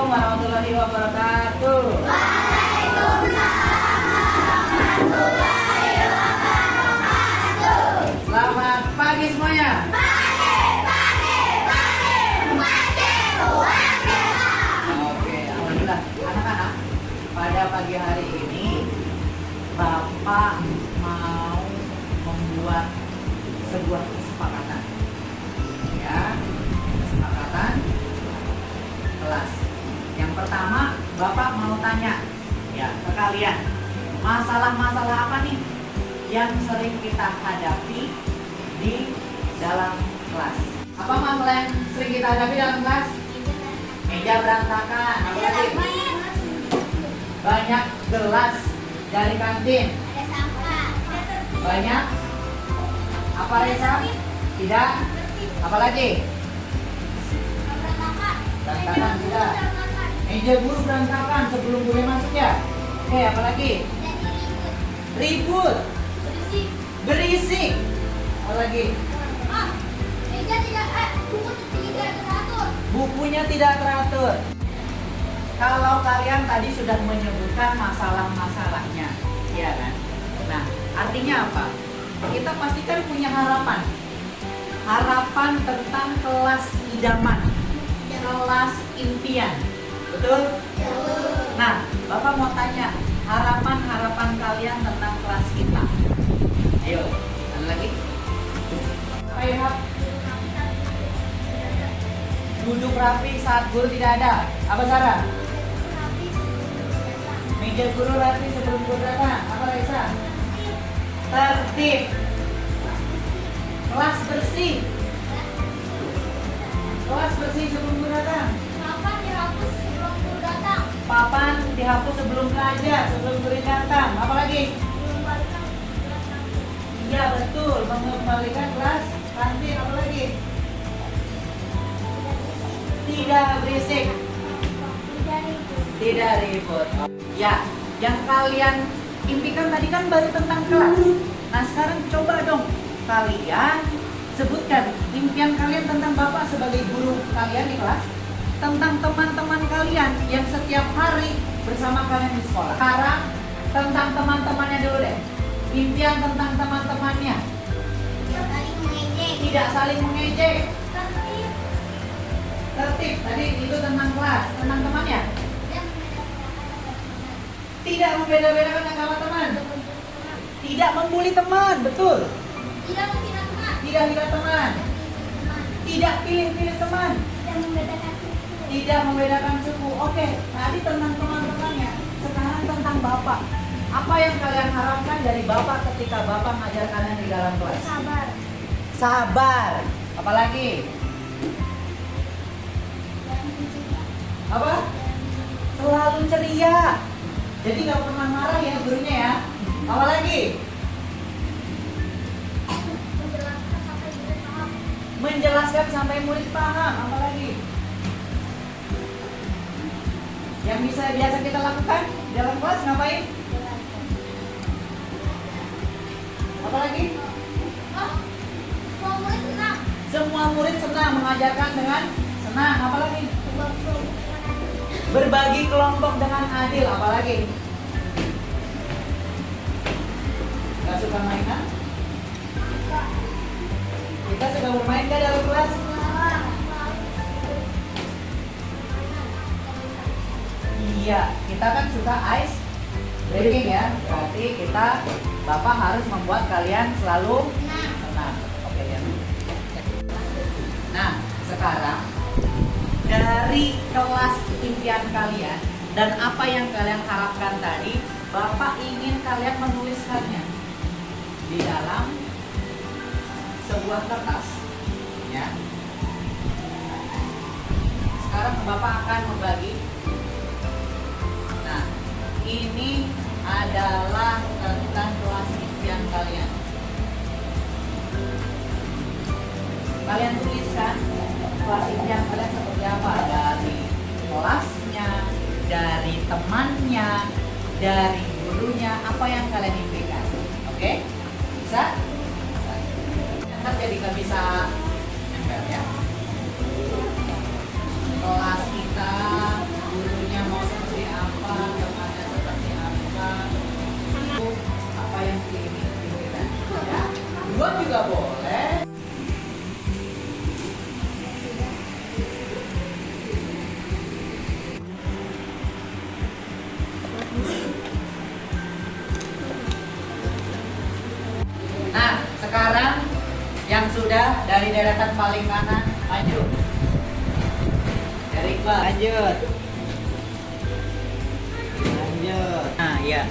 Assalamualaikum warahmatullahi wabarakatuh. Selamat pagi semuanya. Oke, alhamdulillah. Anak-anak, pada pagi hari ini Bapak mau membuat sebuah kesepakatan. Ya, kesepakatan kelas. Yang pertama, Bapak mau tanya ya ke kalian, masalah-masalah apa nih yang sering kita hadapi di dalam kelas? Apa masalah yang sering kita hadapi dalam kelas? Meja berantakan, apa lagi? Banyak gelas dari kantin. Banyak apa Reza? Tidak. Apa lagi? Berantakan tidak. Meja guru berantakan sebelum guru masuk ya. Oke, apa lagi? Ribut. Berisik. Apa lagi? Bukunya tidak teratur. Kalau kalian tadi sudah menyebutkan masalah-masalahnya, ya kan? Nah, artinya apa? Kita pastikan punya harapan. Harapan tentang kelas idaman, kelas impian. Betul? Nah, Bapak mau tanya, harapan-harapan kalian tentang kelas kita. Ayo, ada lagi? Ayo, duduk rapi saat guru tidak ada. Apa Sarah? Meja guru rapi sebelum guru datang. Apa Raisa? Tertib. Kelas bersih. Kelas bersih sebelum guru datang. Papan dihapus sebelum belajar, sebelum guru datang. Apa lagi? Iya betul, mengembalikan kelas kantin. Apa lagi? Tidak berisik. Tidak ribut. Ya, yang kalian impikan tadi kan baru tentang kelas. Nah sekarang coba dong kalian sebutkan impian kalian tentang Bapak sebagai guru kalian di kelas, tentang teman-teman kalian yang setiap hari bersama kalian di sekolah. Sekarang tentang teman-temannya dulu deh. Impian tentang teman-temannya. Tidak saling mengejek. Tertib. Tadi itu tentang kelas, tentang temannya. Tidak membeda-bedakan agama teman. Tidak membuli teman, betul. Tidak hina teman. Tidak pilih-pilih teman. Tidak membedakan suku. Oke, tadi tentang teman-temannya. Sekarang tentang Bapak. Apa yang kalian harapkan dari Bapak ketika Bapak mengajar kalian di dalam kelas? Sabar. Sabar. Apalagi? Apa? Selalu ceria. Jadi nggak pernah marah ya gurunya ya. Apa lagi? Menjelaskan sampai murid paham. Apa lagi? Yang biasa kita lakukan dalam kelas ngapain? Apa lagi? Semua murid senang mengajarkan dengan senang. Apa lagi? Berbagi kelompok dengan adil. Apa lagi? Gak suka mainan? Kita suka bermain gak dalam kelas? Iya, kita kan suka ice breaking ya. Berarti Bapak harus membuat kalian selalu senang. Oke ya. Nah, sekarang dari kelas impian kalian dan apa yang kalian harapkan tadi, Bapak ingin kalian menuliskannya di dalam sebuah kertas. Ya. Sekarang Bapak akan membagi. Nah, ini adalah tentang kelas impian kalian. Kalian tuliskan kelas impian kalian seperti apa, dari kelasnya, dari temannya, dari gurunya, apa yang kalian impikan. Oke? Bisa? Ntar jadi nggak bisa nempel ya. Kelas kita, Dua juga boleh. Nah, sekarang yang sudah dari deretan paling kanan maju. Dari Iqbal lanjut. Lanjut. Nah, iya.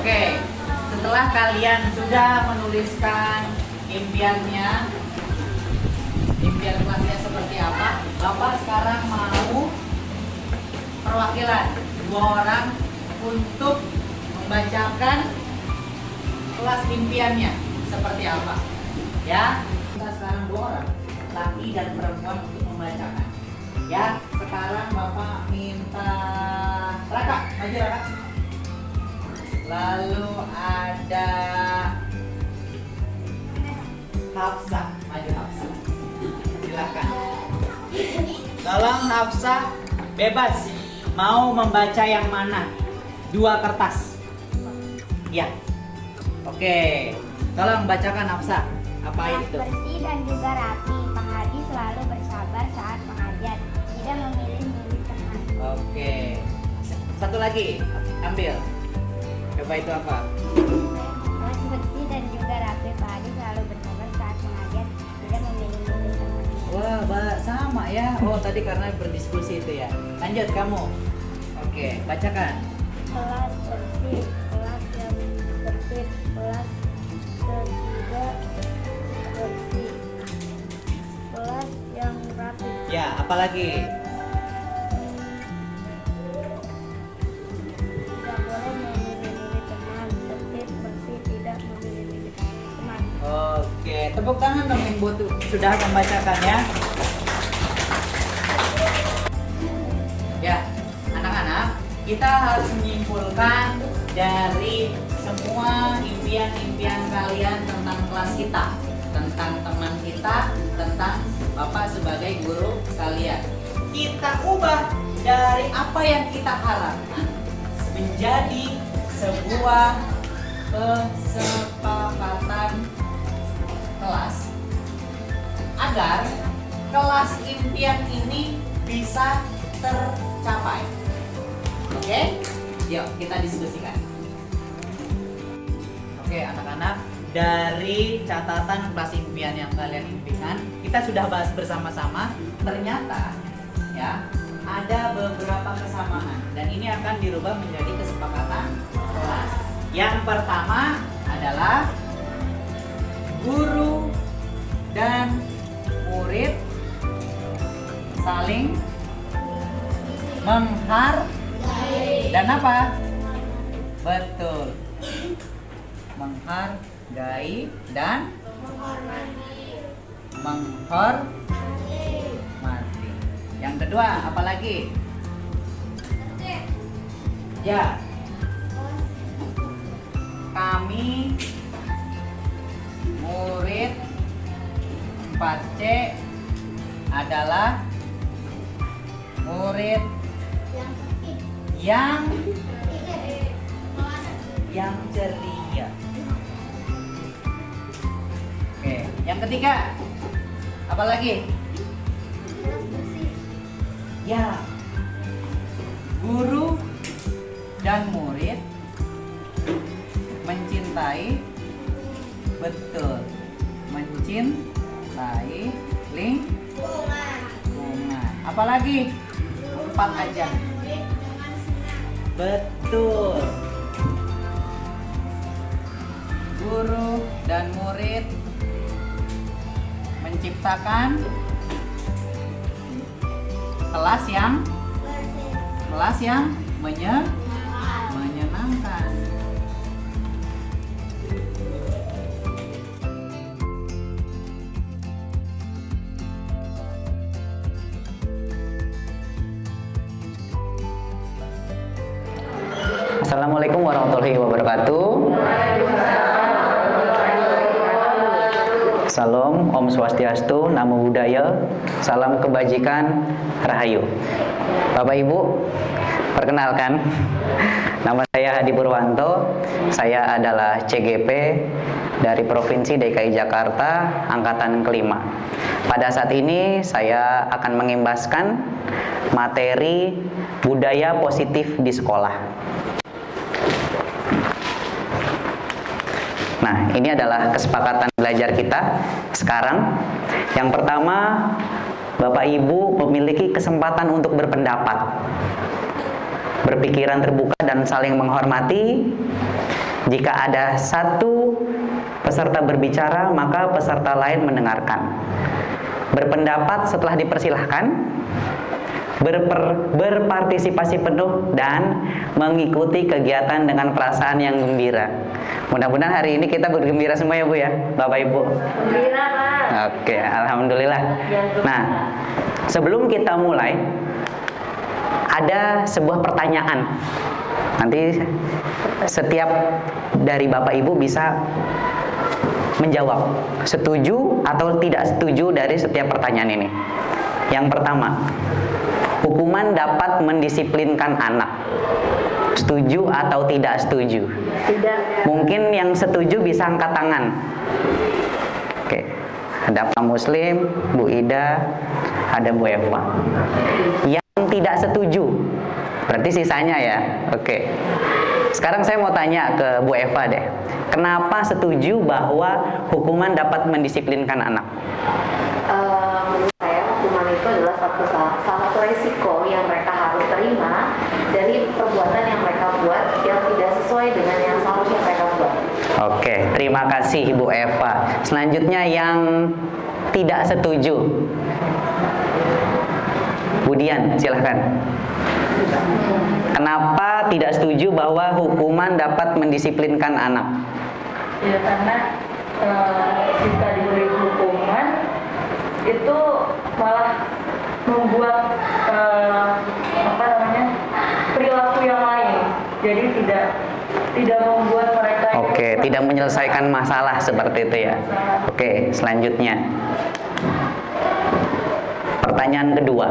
Oke, setelah kalian sudah menuliskan impiannya, impian kelasnya seperti apa, Bapak sekarang mau perwakilan 2 orang untuk membacakan kelas impiannya seperti apa. Ya, kita sekarang 2 orang, laki dan perempuan untuk membacakan. Ya, sekarang Bapak minta Raka, maju Raka. Lalu ada Hafsah, maju Hafsah. Silakan. Tolong Hafsah bebas. Mau membaca yang mana? 2 kertas. Ya. Oke. Tolong bacakan Hafsah. Apa Kelas itu? bersih dan juga rapi. Pak Hadi selalu bersabar saat pengajian. Tidak memilih-milih teman. Oke. Satu lagi. Ambil. Coba itu apa? Kelas bersih dan juga rapi. Pak Hadi selalu bersabar saat pengajian. Tidak memilih-milih teman. Wah, sama ya. Oh, tadi karena berdiskusi itu ya. Lanjut kamu. Oke, bacakan. Kelas bersih, kelas yang tertib, kelas ketiga bersih, kelas yang rapi. Ya, apalagi? Tidak boleh memilih-milih teman. Tertib, bersih, tidak memilih-milih teman. Oke, tepuk tangan dong yang sudah membacakan ya. Ya, anak-anak, kita harus menyimpulkan dari semua impian-impian kalian tentang kelas kita, tentang teman kita, tentang Bapak sebagai guru kalian. Kita ubah dari apa yang kita harapkan menjadi sebuah kesepakatan kelas agar kelas impian ini bisa tercapai. Oke? Yuk kita diskusikan. Oke anak-anak, dari catatan kelas impian yang kalian impikan, kita sudah bahas bersama-sama. Ternyata ya ada beberapa kesamaan dan ini akan dirubah menjadi kesepakatan kelas. Yang pertama adalah guru dan murid saling menghargai dan apa? Betul. Menghargai dan menghormati. Yang kedua, apa lagi? Ya. Kami murid 4C adalah murid yang ceria. Oke, yang ketiga apa lagi? Ya, guru dan murid mencintai, betul, mencintai lingkungan. Apalagi? 4 aja. Betul. Guru dan murid menciptakan kelas yang menyenangkan. Assalamualaikum warahmatullahi wabarakatuh. Salam Om Swastiastu, Namo Buddhaya, Salam Kebajikan, Rahayu. Bapak Ibu, perkenalkan, nama saya Hadi Purwanto. Saya adalah CGP dari Provinsi DKI Jakarta, angkatan kelima. Pada saat ini saya akan mengimbaskan materi budaya positif di sekolah. Nah, ini adalah kesepakatan belajar kita sekarang. Yang pertama, Bapak Ibu memiliki kesempatan untuk berpendapat, berpikiran terbuka dan saling menghormati. Jika ada satu peserta berbicara, maka peserta lain mendengarkan. Berpendapat setelah dipersilahkan, berpartisipasi penuh, dan mengikuti kegiatan dengan perasaan yang gembira. Mudah-mudahan hari ini kita bergembira semua ya Bu ya, Bapak Ibu. Gembira, Pak. Oke, Alhamdulillah. Nah, sebelum kita mulai, ada sebuah pertanyaan. Nanti setiap dari Bapak Ibu bisa menjawab setuju atau tidak setuju dari setiap pertanyaan ini. Yang pertama, hukuman dapat mendisiplinkan anak. Setuju atau tidak setuju? Tidak. Mungkin yang setuju bisa angkat tangan. Oke. Ada Pak Muslim, Bu Ida, ada Bu Eva. Yang tidak setuju, berarti sisanya ya. Oke. Sekarang saya mau tanya ke Bu Eva deh. Kenapa setuju bahwa hukuman dapat mendisiplinkan anak? Menurut saya hukuman itu adalah salah satu resiko yang mereka harus terima dari perbuatan yang mereka buat yang tidak sesuai dengan yang seharusnya mereka buat. Oke, terima kasih Bu Eva. Selanjutnya yang tidak setuju, Bu Dian, silahkan. Kenapa tidak setuju bahwa hukuman dapat mendisiplinkan anak? Ya karena jika diberi hukuman itu malah membuat perilaku yang lain, jadi tidak membuat mereka Tidak menyelesaikan masalah seperti itu ya. Oke, selanjutnya pertanyaan kedua,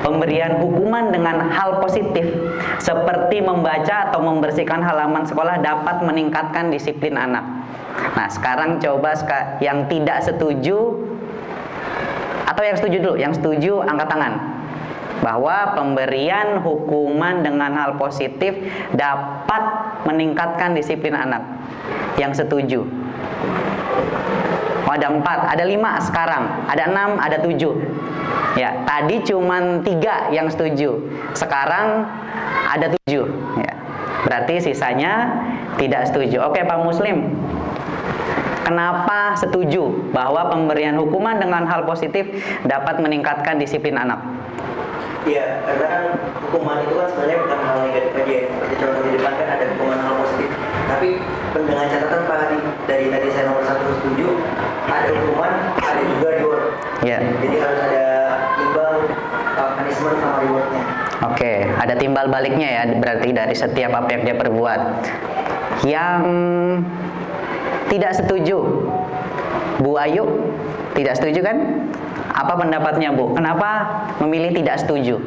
pemberian hukuman dengan hal positif seperti membaca atau membersihkan halaman sekolah dapat meningkatkan disiplin anak. Nah, sekarang coba yang tidak setuju atau yang setuju dulu. Yang setuju angkat tangan. Bahwa pemberian hukuman dengan hal positif dapat meningkatkan disiplin anak. Yang setuju. Oh, ada 4, ada 5 sekarang, ada 6, ada 7. Ya, tadi cuman 3 yang setuju. Sekarang ada 7. Ya. Berarti sisanya tidak setuju. Oke, Pak Muslim. Kenapa setuju bahwa pemberian hukuman dengan hal positif dapat meningkatkan disiplin anak? Iya, karena kan hukuman itu kan sebenarnya bukan hal negatif aja ya. Seperti contoh di depan kan ada hukuman hal positif. Tapi dengan catatan Pak Hadi, dari tadi saya nomor 1 setuju, ada hukuman, ada juga reward. Iya. Jadi harus ada timbal punishment sama rewardnya. Oke, ada timbal baliknya ya, berarti dari setiap apa yang dia perbuat. Yang tidak setuju, Bu Ayu, tidak setuju kan? Apa pendapatnya Bu? Kenapa memilih tidak setuju?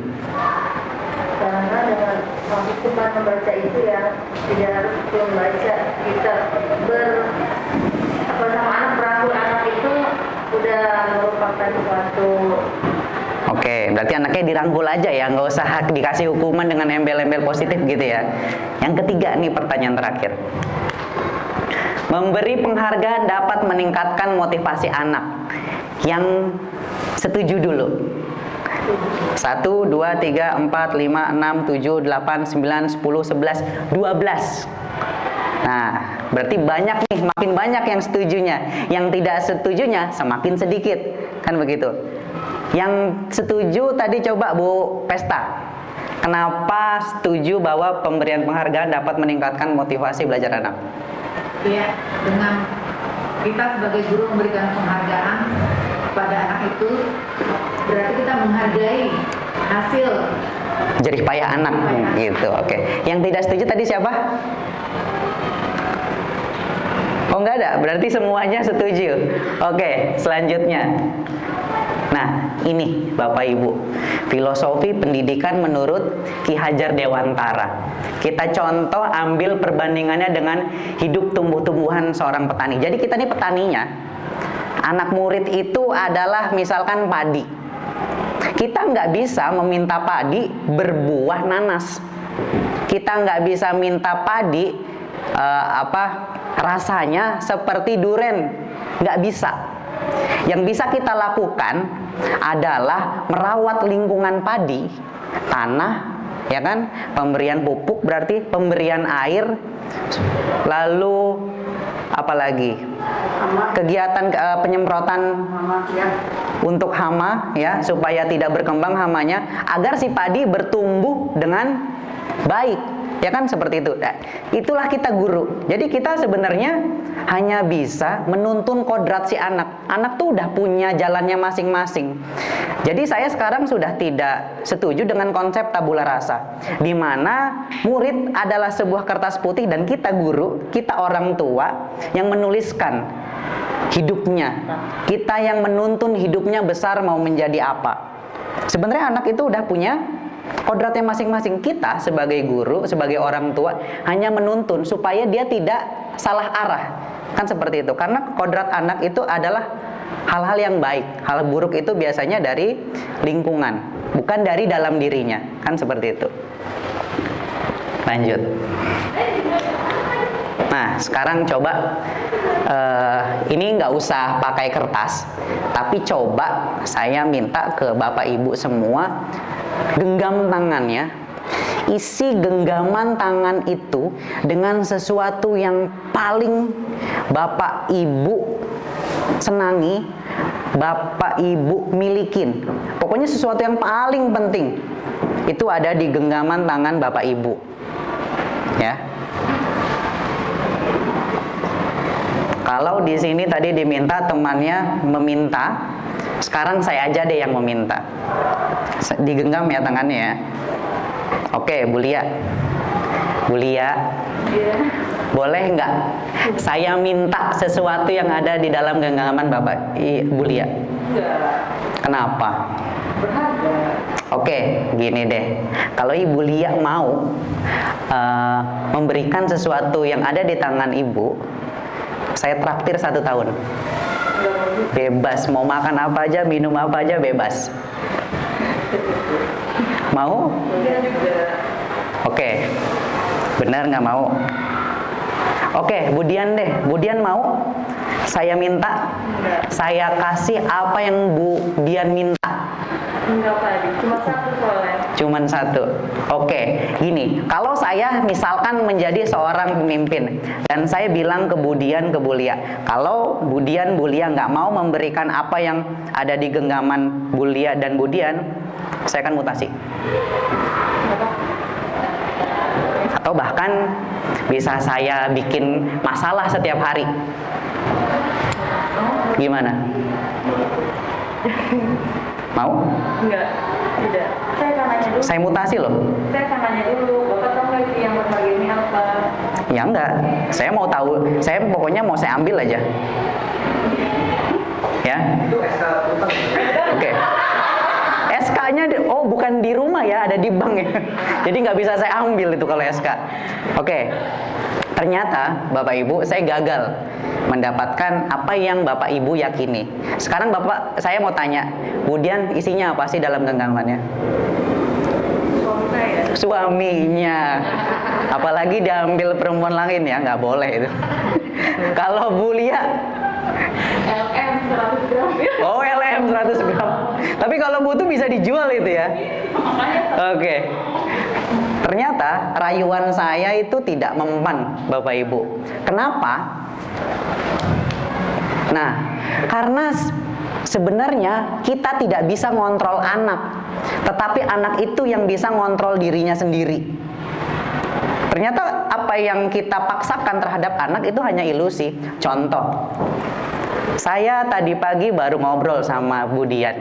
Karena dengan hukuman membaca itu ya tidak harus membaca, kita sama anak, merangkul anak itu udah merupakan suatu. Oke, berarti anaknya dirangkul aja ya, nggak usah dikasih hukuman dengan embel-embel positif gitu ya. Yang ketiga nih, pertanyaan terakhir. Memberi penghargaan dapat meningkatkan motivasi anak. Yang setuju dulu. 1, 2, 3, 4, 5, 6, 7, 8, 9, 10, 11, 12. Nah, berarti banyak nih, makin banyak yang setujunya. Yang tidak setujunya semakin sedikit. Kan begitu. Yang setuju tadi coba Bu Pesta. Kenapa setuju bahwa pemberian penghargaan dapat meningkatkan motivasi belajar anak? Ya, dengan kita sebagai guru memberikan penghargaan pada anak itu, berarti kita menghargai hasil jerih payah anak gitu. Oke. Yang tidak setuju tadi siapa? Oh nggak ada, berarti semuanya setuju. Oke, selanjutnya. Nah, ini Bapak Ibu, filosofi pendidikan menurut Ki Hajar Dewantara. Kita contoh ambil perbandingannya dengan hidup tumbuh-tumbuhan seorang petani. Jadi kita ini petaninya, anak murid itu adalah misalkan padi. Kita nggak bisa meminta padi berbuah nanas. Kita nggak bisa minta padi rasanya seperti duren, nggak bisa. Yang bisa kita lakukan adalah merawat lingkungan padi, tanah, ya kan, pemberian pupuk berarti pemberian air, lalu apalagi kegiatan penyemprotan untuk hama, ya, supaya tidak berkembang hamanya, agar si padi bertumbuh dengan baik, ya kan, seperti itu. Nah, itulah kita guru. Jadi kita sebenarnya hanya bisa menuntun kodrat si anak. Anak tuh udah punya jalannya masing-masing. Jadi saya sekarang sudah tidak setuju dengan konsep tabula rasa, di mana murid adalah sebuah kertas putih dan kita guru, kita orang tua yang menuliskan hidupnya. Kita yang menuntun hidupnya besar mau menjadi apa. Sebenarnya anak itu udah punya kodratnya masing-masing. Kita sebagai guru, sebagai orang tua hanya menuntun supaya dia tidak salah arah. Kan seperti itu. Karena kodrat anak itu adalah hal-hal yang baik. Hal buruk itu biasanya dari lingkungan, bukan dari dalam dirinya. Kan seperti itu. Lanjut. Nah, sekarang coba ini nggak usah pakai kertas, tapi coba saya minta ke Bapak Ibu semua genggam tangannya, isi genggaman tangan itu dengan sesuatu yang paling Bapak Ibu senangi, Bapak Ibu milikin. Pokoknya sesuatu yang paling penting itu ada di genggaman tangan Bapak Ibu, ya. Kalau di sini tadi diminta temannya meminta, sekarang saya aja deh yang meminta. Digenggam ya tangannya ya. Oke, Bu Lia. Bu Lia, boleh nggak saya minta sesuatu yang ada di dalam genggaman Bapak Bu Lia? Kenapa? Berharga. Oke, gini deh. Kalau Ibu Lia mau memberikan sesuatu yang ada di tangan Ibu, saya traktir 1 tahun. Bebas, mau makan apa aja, minum apa aja, bebas. Mau? Oke. Benar nggak mau? Oke, Budian deh. Budian mau? Saya minta, saya kasih apa yang Bu Dian minta. Enggak Pak, cuma 1 soalnya. Cuman 1. Oke, gini, kalau saya misalkan menjadi seorang pemimpin dan saya bilang ke Budian, ke Bulia, kalau Budian, Bulia nggak mau memberikan apa yang ada di genggaman Bulia dan Budian, saya akan mutasi. Atau bahkan bisa saya bikin masalah setiap hari. Gimana? Mau? Enggak, tidak. Saya akan nanya dulu. Saya mutasi loh. Saya akan nanya dulu, Bapak tahu nggak sih yang berharga ini apa? Ya enggak. Saya mau tahu. Saya pokoknya mau saya ambil aja. Ya. Itu SK utang. Oke. SK-nya bukan di rumah ya, ada di bank ya. Jadi nggak bisa saya ambil itu kalau SK. Oke. Ternyata Bapak Ibu saya gagal mendapatkan apa yang Bapak Ibu yakini. Sekarang Bapak, saya mau tanya, Budian isinya apa sih dalam genggamannya? Suami saya. Suaminya. Apalagi diambil perempuan lain ya, nggak boleh itu. Kalau Bu Lia, LM 100 gram. oh LM 100 gram. Tapi kalau Bu tuh bisa dijual itu ya. Oke. Ternyata rayuan saya itu tidak mempan, Bapak Ibu. Kenapa? Nah, karena sebenarnya kita tidak bisa ngontrol anak, tetapi anak itu yang bisa ngontrol dirinya sendiri. Ternyata apa yang kita paksakan terhadap anak itu hanya ilusi. Contoh, saya tadi pagi baru ngobrol sama Budian.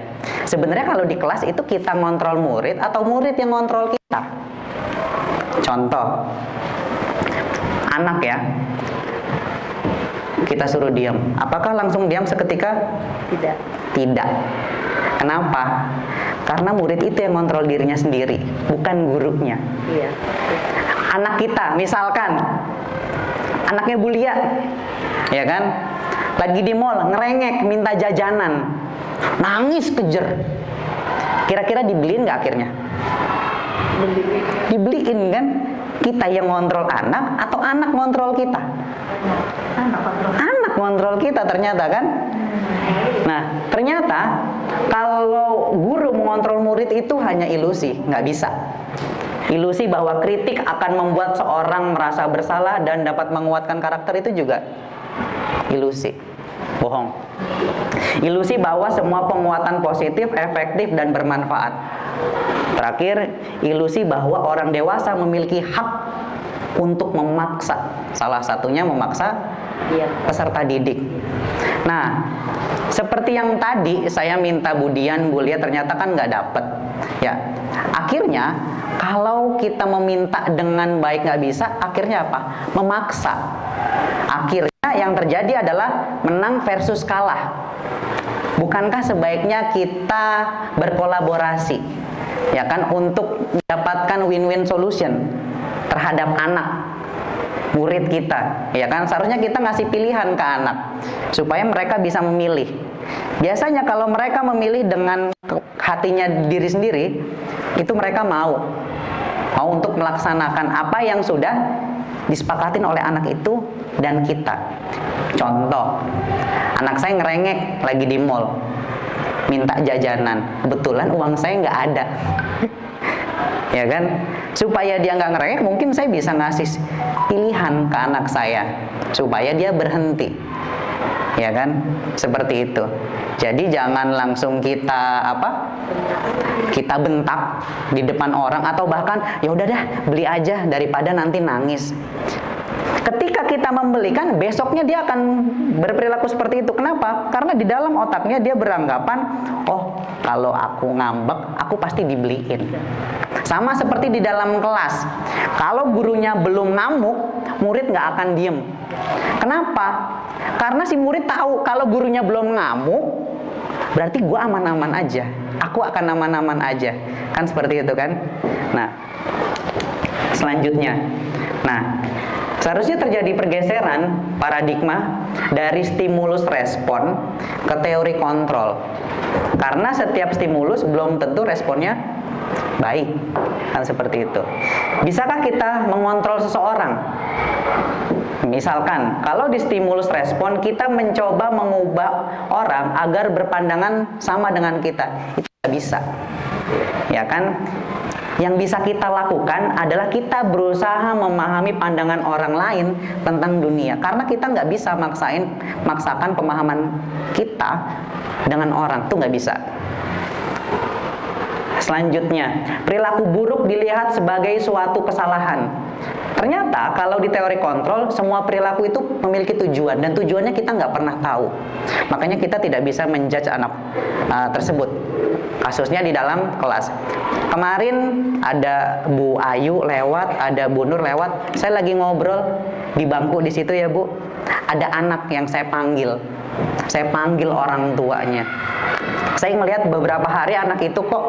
Sebenarnya kalau di kelas itu kita ngontrol murid atau murid yang ngontrol kita. Contoh, anak ya. kita suruh diam. Apakah langsung diam seketika? Tidak. Tidak. Kenapa? Karena murid itu yang kontrol dirinya sendiri, bukan gurunya. Iya. Anak kita, misalkan anaknya bulia, ya kan? Lagi di mall, ngerengek, minta jajanan, nangis kejer. Kira-kira dibeliin nggak akhirnya? Dibeliin kan? Kita yang ngontrol anak atau anak ngontrol kita? Anak ngontrol kita ternyata kan? Nah, ternyata kalau guru mengontrol murid itu hanya ilusi, nggak bisa. Ilusi bahwa kritik akan membuat seorang merasa bersalah dan dapat menguatkan karakter itu juga ilusi, bohong. Ilusi bahwa semua penguatan positif, efektif, dan bermanfaat. Terakhir, ilusi bahwa orang dewasa memiliki hak untuk memaksa. Salah satunya memaksa peserta didik. Nah, seperti yang tadi saya minta Budian, Bulia, ternyata kan nggak dapet. Ya, akhirnya kalau kita meminta dengan baik nggak bisa, akhirnya apa? Memaksa. Akhirnya yang terjadi adalah menang versus kalah. Bukankah sebaiknya kita berkolaborasi, ya kan, untuk mendapatkan win-win solution terhadap anak murid kita, ya kan? Seharusnya kita ngasih pilihan ke anak supaya mereka bisa memilih. Biasanya kalau mereka memilih dengan hatinya diri sendiri, itu mereka mau untuk melaksanakan apa yang sudah disepakatin oleh anak itu dan kita. Contoh, anak saya ngerengek lagi di mall, minta jajanan, kebetulan uang saya nggak ada. Ya kan? Supaya dia nggak ngerengek, mungkin saya bisa ngasih pilihan ke anak saya supaya dia berhenti. Ya kan? Seperti itu. Jadi jangan langsung kita kita bentak di depan orang, atau bahkan ya udah dah beli aja daripada nanti nangis. Ketika kita membelikan, besoknya dia akan berperilaku seperti itu. Kenapa? Karena di dalam otaknya dia beranggapan, oh kalau aku ngambek, aku pasti dibeliin. Sama seperti di dalam kelas. Kalau gurunya belum ngamuk, murid nggak akan diem. Kenapa? Karena si murid tahu kalau gurunya belum ngamuk, berarti gua aman-aman aja. Aku akan aman-aman aja. Kan seperti itu kan? Nah, selanjutnya. Nah, seharusnya terjadi pergeseran paradigma dari stimulus respon ke teori kontrol. Karena setiap stimulus belum tentu responnya baik. Kan seperti itu. Bisakah kita mengontrol seseorang? Misalkan, kalau di stimulus respon kita mencoba mengubah orang agar berpandangan sama dengan kita, itu tidak bisa. Ya kan? Yang bisa kita lakukan adalah kita berusaha memahami pandangan orang lain tentang dunia. Karena kita nggak bisa maksakan pemahaman kita dengan orang, itu nggak bisa. Selanjutnya, perilaku buruk dilihat sebagai suatu kesalahan. Ternyata kalau di teori kontrol, semua perilaku itu memiliki tujuan, dan tujuannya kita nggak pernah tahu. Makanya kita tidak bisa menjudge anak tersebut. Kasusnya di dalam kelas. Kemarin ada Bu Ayu lewat, ada Bu Nur lewat. Saya lagi ngobrol di bangku di situ ya Bu. Ada anak yang saya panggil. Saya panggil orang tuanya. Saya melihat beberapa hari anak itu kok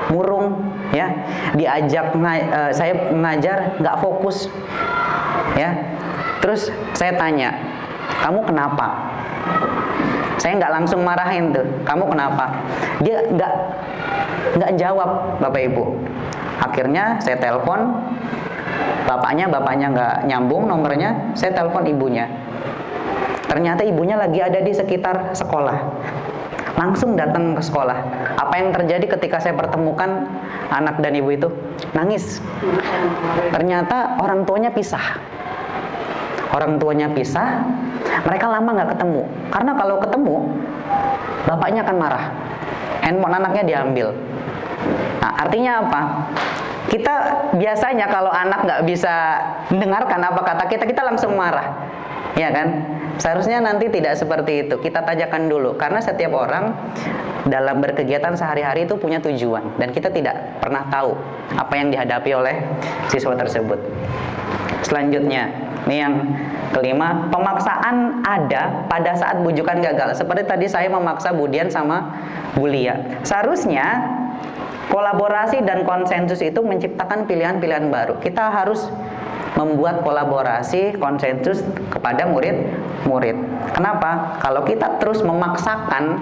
murung, ya. Diajak saya mengajar nggak fokus, ya. Terus saya tanya, kamu kenapa? Saya nggak langsung marahin tuh, kamu kenapa? Dia nggak jawab, Bapak Ibu. Akhirnya saya telepon bapaknya nggak nyambung nomornya. Saya telepon ibunya. Ternyata ibunya lagi ada di sekitar sekolah. Langsung datang ke sekolah. Apa yang terjadi ketika saya pertemukan anak dan ibu itu? Nangis. Ternyata orang tuanya pisah. Orang tuanya pisah, mereka lama nggak ketemu. Karena kalau ketemu, bapaknya akan marah. Handphone anaknya diambil. Nah, artinya apa? Kita biasanya kalau anak nggak bisa mendengarkan apa kata kita, kita langsung marah. Ya kan? Seharusnya nanti tidak seperti itu. Kita tanyakan dulu. Karena setiap orang dalam berkegiatan sehari-hari itu punya tujuan. Dan kita tidak pernah tahu apa yang dihadapi oleh siswa tersebut. Selanjutnya, Ini yang kelima, pemaksaan ada pada saat bujukan gagal. Seperti tadi saya memaksa Budian sama Bulia. Seharusnya kolaborasi dan konsensus itu menciptakan pilihan-pilihan baru. Kita harus membuat kolaborasi, konsensus kepada murid-murid. Kenapa? Kalau kita terus memaksakan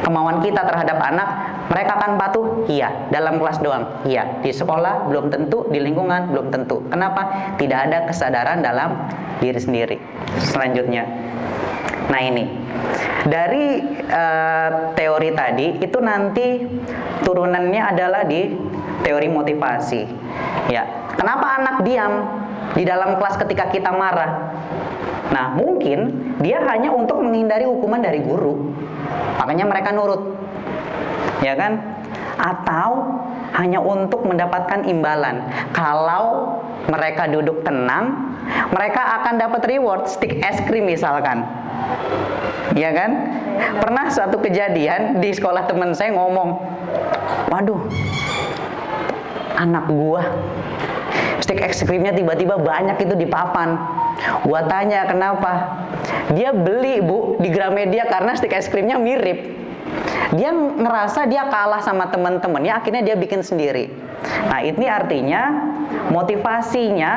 kemauan kita terhadap anak, mereka akan patuh? Iya. Dalam kelas doang? Iya. Di sekolah belum tentu, di lingkungan belum tentu. Kenapa? Tidak ada kesadaran dalam diri sendiri. Selanjutnya, nah ini dari teori tadi itu nanti turunannya adalah di teori motivasi. Ya. Kenapa anak diam di dalam kelas ketika kita marah? Nah, mungkin dia hanya untuk menghindari hukuman dari guru. Makanya mereka nurut. Ya kan? Atau hanya untuk mendapatkan imbalan. Kalau mereka duduk tenang, mereka akan dapat reward, stick es krim misalkan. Ya kan? Pernah suatu kejadian di sekolah teman saya ngomong, waduh, anak gua stick es krimnya tiba-tiba banyak itu di papan. Gua tanya kenapa? Dia beli, Bu, di Gramedia karena stick es krimnya mirip. Dia ngerasa dia kalah sama teman-temannya, akhirnya dia bikin sendiri. Nah, ini artinya motivasinya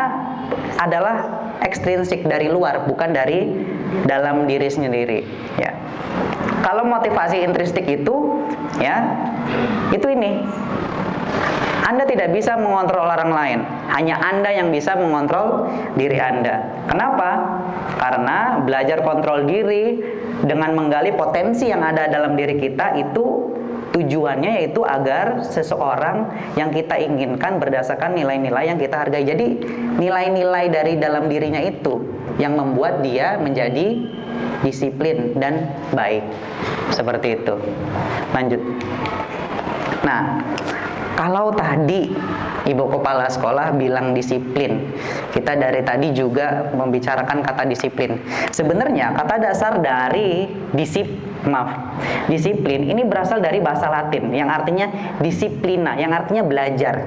adalah ekstrinsik dari luar, bukan dari dalam diri sendiri. Ya. Kalau motivasi intrinsik itu, ya, itu ini. Anda tidak bisa mengontrol orang lain, hanya Anda yang bisa mengontrol diri Anda. Kenapa? Karena belajar kontrol diri dengan menggali potensi yang ada dalam diri kita itu tujuannya yaitu agar seseorang yang kita inginkan berdasarkan nilai-nilai yang kita hargai. Jadi nilai-nilai dari dalam dirinya itu yang membuat dia menjadi disiplin dan baik. Seperti itu. Lanjut. Nah, kalau tadi Ibu Kepala Sekolah bilang disiplin, kita dari tadi juga membicarakan kata disiplin. Sebenarnya kata dasar dari disiplin ini berasal dari bahasa Latin yang artinya disiplina, yang artinya belajar.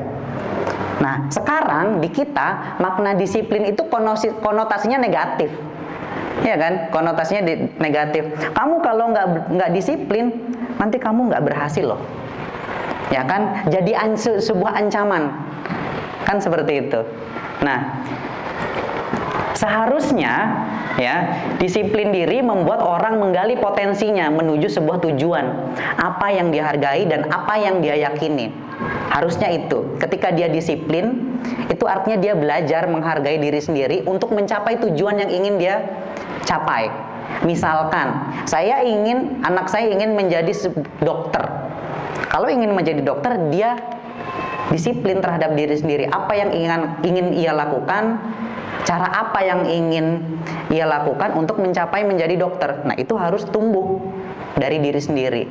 Nah, sekarang di kita makna disiplin itu konotasinya negatif. Ya kan? Konotasinya negatif. Kamu kalau nggak disiplin, nanti kamu nggak berhasil loh. Ya kan, jadi sebuah ancaman, kan seperti itu. Nah, seharusnya ya disiplin diri membuat orang menggali potensinya menuju sebuah tujuan, apa yang dihargai dan apa yang dia yakini. Harusnya itu. Ketika dia disiplin, itu artinya dia belajar menghargai diri sendiri untuk mencapai tujuan yang ingin dia capai. Misalkan, anak saya ingin menjadi dokter. Kalau ingin menjadi dokter, dia disiplin terhadap diri sendiri. Apa yang ingin ia lakukan, cara apa yang ingin ia lakukan untuk mencapai menjadi dokter. Nah, itu harus tumbuh dari diri sendiri,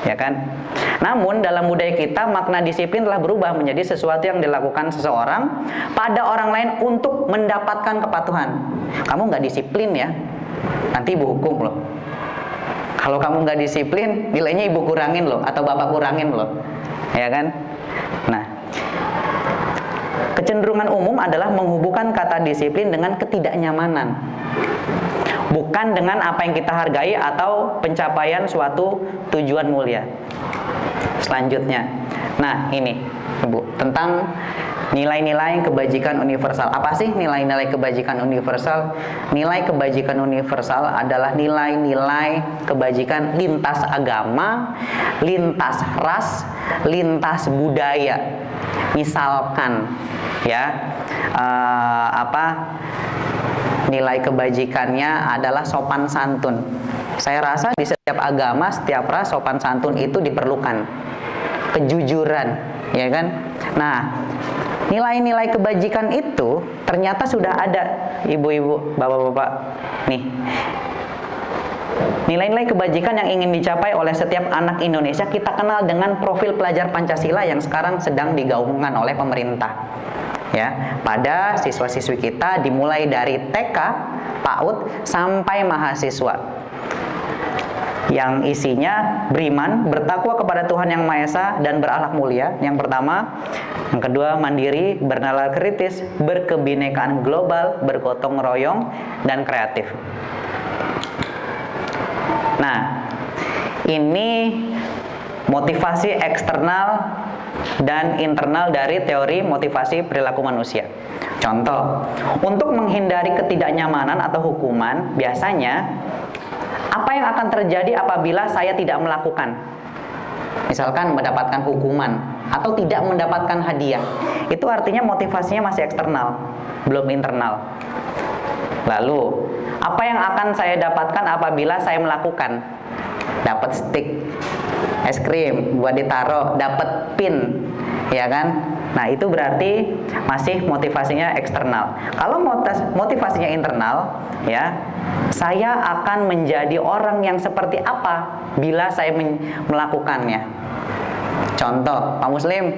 ya kan? Namun dalam budaya kita makna disiplin telah berubah menjadi sesuatu yang dilakukan seseorang pada orang lain untuk mendapatkan kepatuhan. Kamu nggak disiplin ya, nanti ibu hukum loh. Kalau kamu nggak disiplin, nilainya ibu kurangin loh, atau bapak kurangin loh, ya kan? Nah, kecenderungan umum adalah menghubungkan kata disiplin dengan ketidaknyamanan, bukan dengan apa yang kita hargai atau pencapaian suatu tujuan mulia. Selanjutnya, nah ini, Ibu, tentang nilai-nilai kebajikan universal. Apa sih nilai-nilai kebajikan universal? Nilai kebajikan universal adalah nilai-nilai kebajikan lintas agama, lintas ras, lintas budaya. Misalkan, ya, nilai kebajikannya adalah sopan santun. Saya rasa di setiap agama, setiap ras, sopan santun itu diperlukan. Kejujuran, ya kan? Nah, nilai-nilai kebajikan itu ternyata sudah ada, ibu-ibu, bapak-bapak. Nih, nilai-nilai kebajikan yang ingin dicapai oleh setiap anak Indonesia kita kenal dengan profil pelajar Pancasila yang sekarang sedang digaungkan oleh pemerintah. Ya, pada siswa-siswi kita dimulai dari TK, PAUD sampai mahasiswa. yang isinya beriman, bertakwa kepada Tuhan Yang Maha Esa, dan berakhlak mulia. Yang pertama. Yang kedua, mandiri, bernalar kritis, berkebinekaan global, bergotong royong, dan kreatif. Nah, ini motivasi eksternal dan internal dari teori motivasi perilaku manusia. Contoh, untuk menghindari ketidaknyamanan atau hukuman, biasanya apa yang akan terjadi apabila saya tidak melakukan? Misalkan mendapatkan hukuman atau tidak mendapatkan hadiah. Itu artinya motivasinya masih eksternal, belum internal. Lalu, apa yang akan saya dapatkan apabila saya melakukan? Dapat stick es krim buat ditaruh, dapat pin, ya kan? Nah, itu berarti masih motivasinya eksternal. Kalau motivasinya internal, ya, saya akan menjadi orang yang seperti apa bila saya melakukannya. Contoh, Pak Muslim,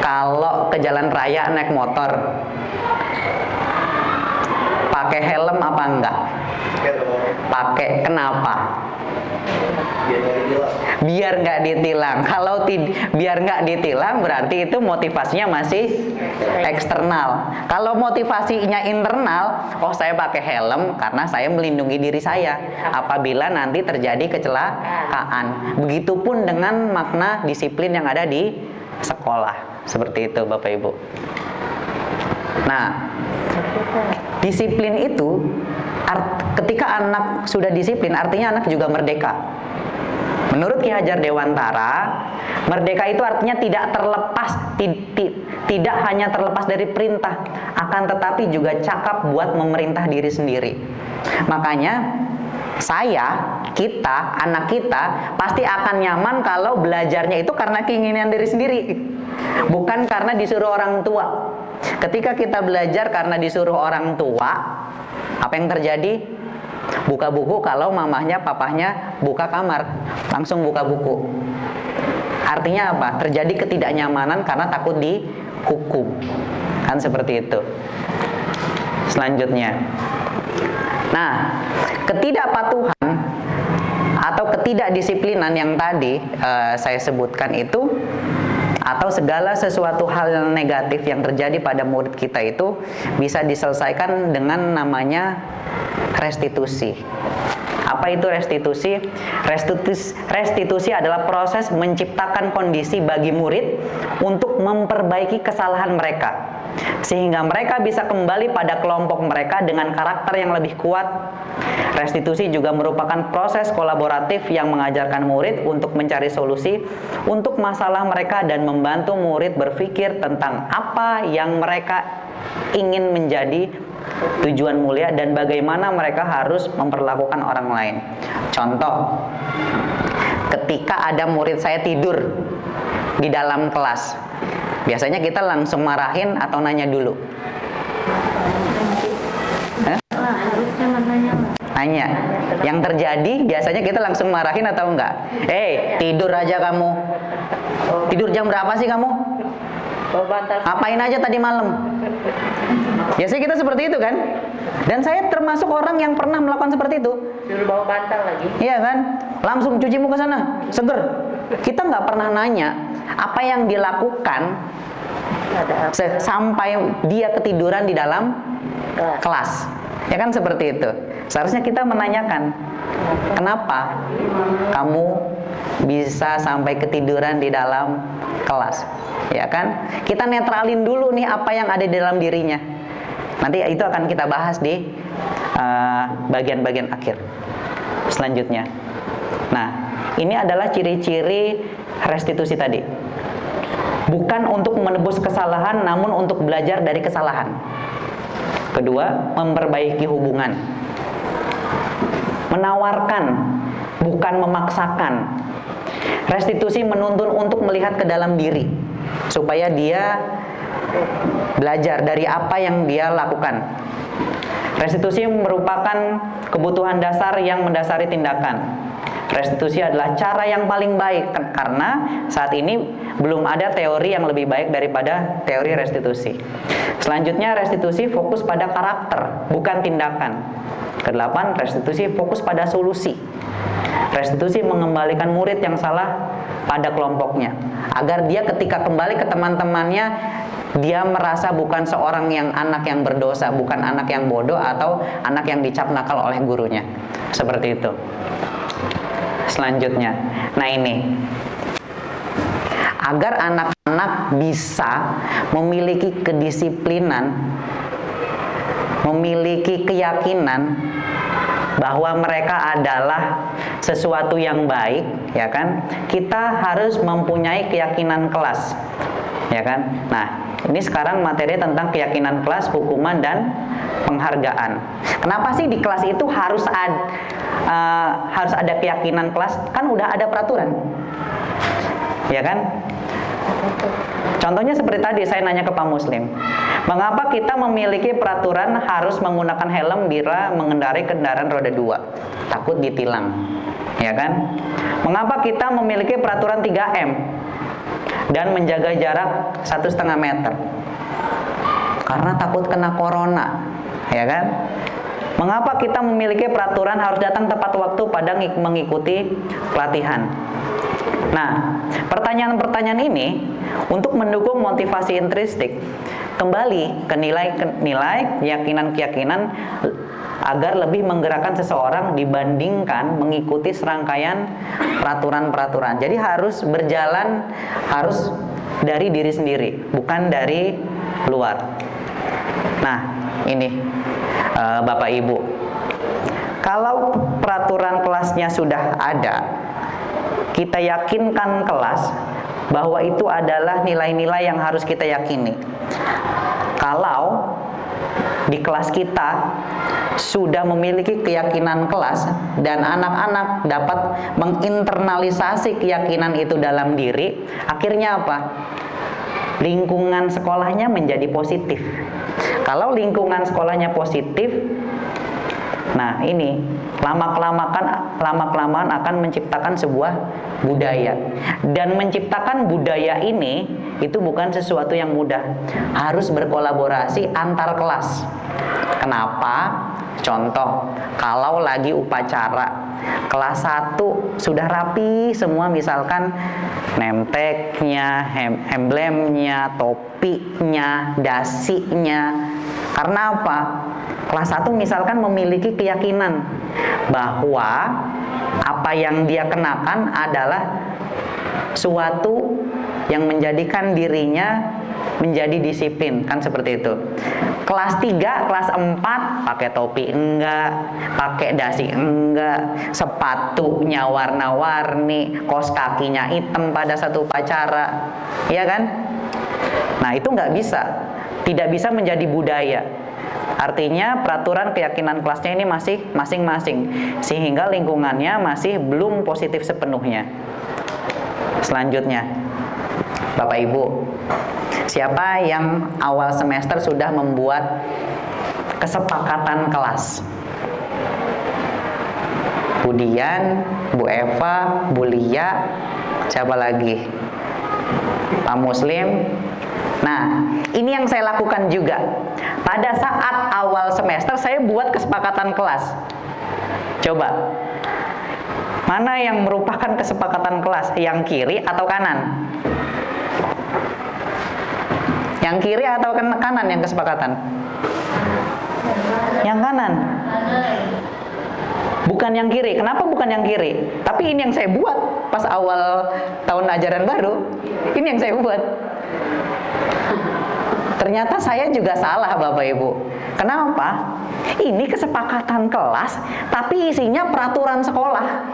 kalau ke jalan raya naik motor, pakai helm apa enggak? Pakai, kenapa? Biar nggak ditilang. Kalau biar nggak ditilang, berarti itu motivasinya masih eksternal. Kalau motivasinya internal, oh saya pakai helm karena saya melindungi diri saya apabila nanti terjadi kecelakaan. Begitupun dengan makna disiplin yang ada di sekolah. Seperti itu, Bapak Ibu. Nah, disiplin itu ketika anak sudah disiplin, artinya anak juga merdeka. Menurut Ki Hajar Dewantara, merdeka itu artinya tidak terlepas, tidak hanya terlepas dari perintah, akan tetapi juga cakap buat memerintah diri sendiri. Makanya kita, anak kita pasti akan nyaman kalau belajarnya itu karena keinginan diri sendiri, bukan karena disuruh orang tua. Ketika kita belajar karena disuruh orang tua, apa yang terjadi? Buka buku kalau mamahnya, papahnya buka kamar, langsung buka buku. Artinya apa? Terjadi ketidaknyamanan karena takut dihukum. Kan seperti itu. Selanjutnya. Nah, ketidakpatuhan atau ketidakdisiplinan yang tadi saya sebutkan itu, atau segala sesuatu hal yang negatif yang terjadi pada murid kita itu bisa diselesaikan dengan namanya restitusi. Apa itu restitusi? Restitusi adalah proses menciptakan kondisi bagi murid untuk memperbaiki kesalahan mereka, sehingga mereka bisa kembali pada kelompok mereka dengan karakter yang lebih kuat. Restitusi juga merupakan proses kolaboratif yang mengajarkan murid untuk mencari solusi untuk masalah mereka dan membantu murid berpikir tentang apa yang mereka ingin menjadi tujuan mulia dan bagaimana mereka harus memperlakukan orang lain. Contoh, ketika ada murid saya tidur di dalam kelas, biasanya kita langsung marahin atau nanya dulu? Nanya. Yang terjadi biasanya kita langsung marahin atau enggak? Tidur aja kamu. Tidur jam berapa sih kamu? Ngapain aja tadi malam? Biasanya kita seperti itu kan? Dan saya termasuk orang yang pernah melakukan seperti itu. Suruh bawa bantal lagi. Iya kan? Langsung cuci muka sana, seger. Kita nggak pernah nanya apa yang dilakukan sampai dia ketiduran di dalam kelas. Ya kan seperti itu. Seharusnya kita menanyakan, kenapa kamu bisa sampai ketiduran di dalam kelas? Ya kan? Kita netralin dulu nih apa yang ada di dalam dirinya. Nanti itu akan kita bahas di bagian-bagian akhir selanjutnya. Nah, ini adalah ciri-ciri restitusi tadi. Bukan untuk menebus kesalahan, namun untuk belajar dari kesalahan. Kedua, memperbaiki hubungan. Menawarkan, bukan memaksakan. Restitusi menuntun untuk melihat ke dalam diri, supaya dia belajar dari apa yang dia lakukan. Restitusi merupakan kebutuhan dasar yang mendasari tindakan. Restitusi adalah cara yang paling baik, karena saat ini belum ada teori yang lebih baik daripada teori restitusi. Selanjutnya, restitusi fokus pada karakter, bukan tindakan. Kedelapan, restitusi fokus pada solusi. Restitusi mengembalikan murid yang salah pada kelompoknya, agar dia ketika kembali ke teman-temannya, dia merasa bukan seorang anak yang berdosa, bukan anak yang bodoh atau anak yang dicap nakal oleh gurunya. Seperti itu. Selanjutnya, nah ini, agar anak-anak bisa memiliki kedisiplinan, memiliki keyakinan bahwa mereka adalah sesuatu yang baik, ya kan? Kita harus mempunyai keyakinan kelas, ya kan? Nah, ini sekarang materi tentang keyakinan kelas, hukuman dan penghargaan. Kenapa sih di kelas itu harus ada keyakinan kelas? Kan udah ada peraturan, ya kan? Contohnya seperti tadi saya nanya ke Pak Muslim, mengapa kita memiliki peraturan harus menggunakan helm bila mengendarai kendaraan roda 2? Takut ditilang, ya kan? Mengapa kita memiliki peraturan 3M dan menjaga jarak 1,5 meter? Karena takut kena corona, ya kan? Mengapa kita memiliki peraturan harus datang tepat waktu pada mengikuti pelatihan? Nah, pertanyaan-pertanyaan ini untuk mendukung motivasi intrinsik, kembali ke nilai-nilai, keyakinan-keyakinan agar lebih menggerakkan seseorang dibandingkan mengikuti serangkaian peraturan-peraturan. Jadi harus berjalan, harus dari diri sendiri, bukan dari luar. Nah, ini Bapak Ibu, kalau peraturan kelasnya sudah ada, kita yakinkan kelas bahwa itu adalah nilai-nilai yang harus kita yakini. Kalau di kelas kita sudah memiliki keyakinan kelas dan anak-anak dapat menginternalisasi keyakinan itu dalam diri, akhirnya apa? Lingkungan sekolahnya menjadi positif. Kalau lingkungan sekolahnya positif, nah ini lama-kelamaan akan menciptakan sebuah budaya. Dan menciptakan budaya ini itu bukan sesuatu yang mudah. Harus berkolaborasi antar kelas. Kenapa? Contoh, kalau lagi upacara kelas 1 sudah rapi semua, misalkan nemteknya, emblemnya, topinya, dasinya. Karena apa? Kelas 1 misalkan memiliki keyakinan bahwa apa yang dia kenakan adalah suatu yang menjadikan dirinya menjadi disiplin, kan seperti itu. Kelas 3, kelas 4 pakai topi enggak, pakai dasi enggak, sepatunya warna-warni, kaos kakinya hitam pada satu upacara, ya kan? Nah, itu nggak bisa, tidak bisa menjadi budaya. Artinya peraturan keyakinan kelasnya ini masih masing-masing, sehingga lingkungannya masih belum positif sepenuhnya. Selanjutnya, Bapak Ibu, siapa yang awal semester sudah membuat kesepakatan kelas? Bu Dian, Bu Eva, Bu Lia, siapa lagi? Pak Muslim. Nah, ini yang saya lakukan juga. Pada saat awal semester saya buat kesepakatan kelas. Coba, mana yang merupakan kesepakatan kelas? Yang kiri atau kanan? Yang kiri atau kanan yang kesepakatan? Yang kanan. Bukan yang kiri. Kenapa bukan yang kiri? Tapi ini yang saya buat pas awal tahun ajaran baru. Ini yang saya buat. Ternyata saya juga salah, Bapak Ibu. Kenapa? Ini kesepakatan kelas, tapi isinya peraturan sekolah.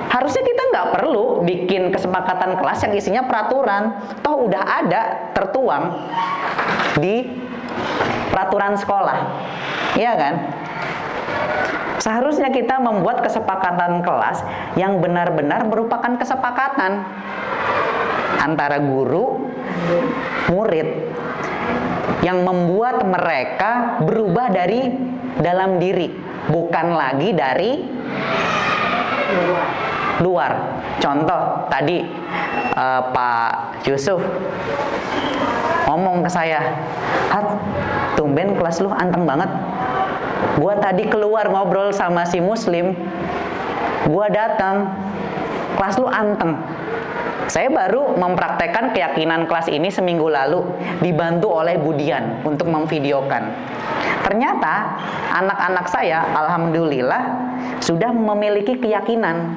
Harusnya kita nggak perlu bikin kesepakatan kelas yang isinya peraturan. Toh udah ada tertuang di peraturan sekolah. Iya kan? Seharusnya kita membuat kesepakatan kelas yang benar-benar merupakan kesepakatan antara guru, murid, yang membuat mereka berubah dari dalam diri, bukan lagi dari luar. Contoh tadi Pak Yusuf ngomong ke saya, "Hat, tumben kelas lu anteng banget." Gua tadi keluar ngobrol sama si Muslim, gua datang, kelas lu anteng. Saya baru mempraktekkan keyakinan kelas ini seminggu lalu, dibantu oleh Budian untuk memvideokan. Ternyata anak-anak saya, alhamdulillah, sudah memiliki keyakinan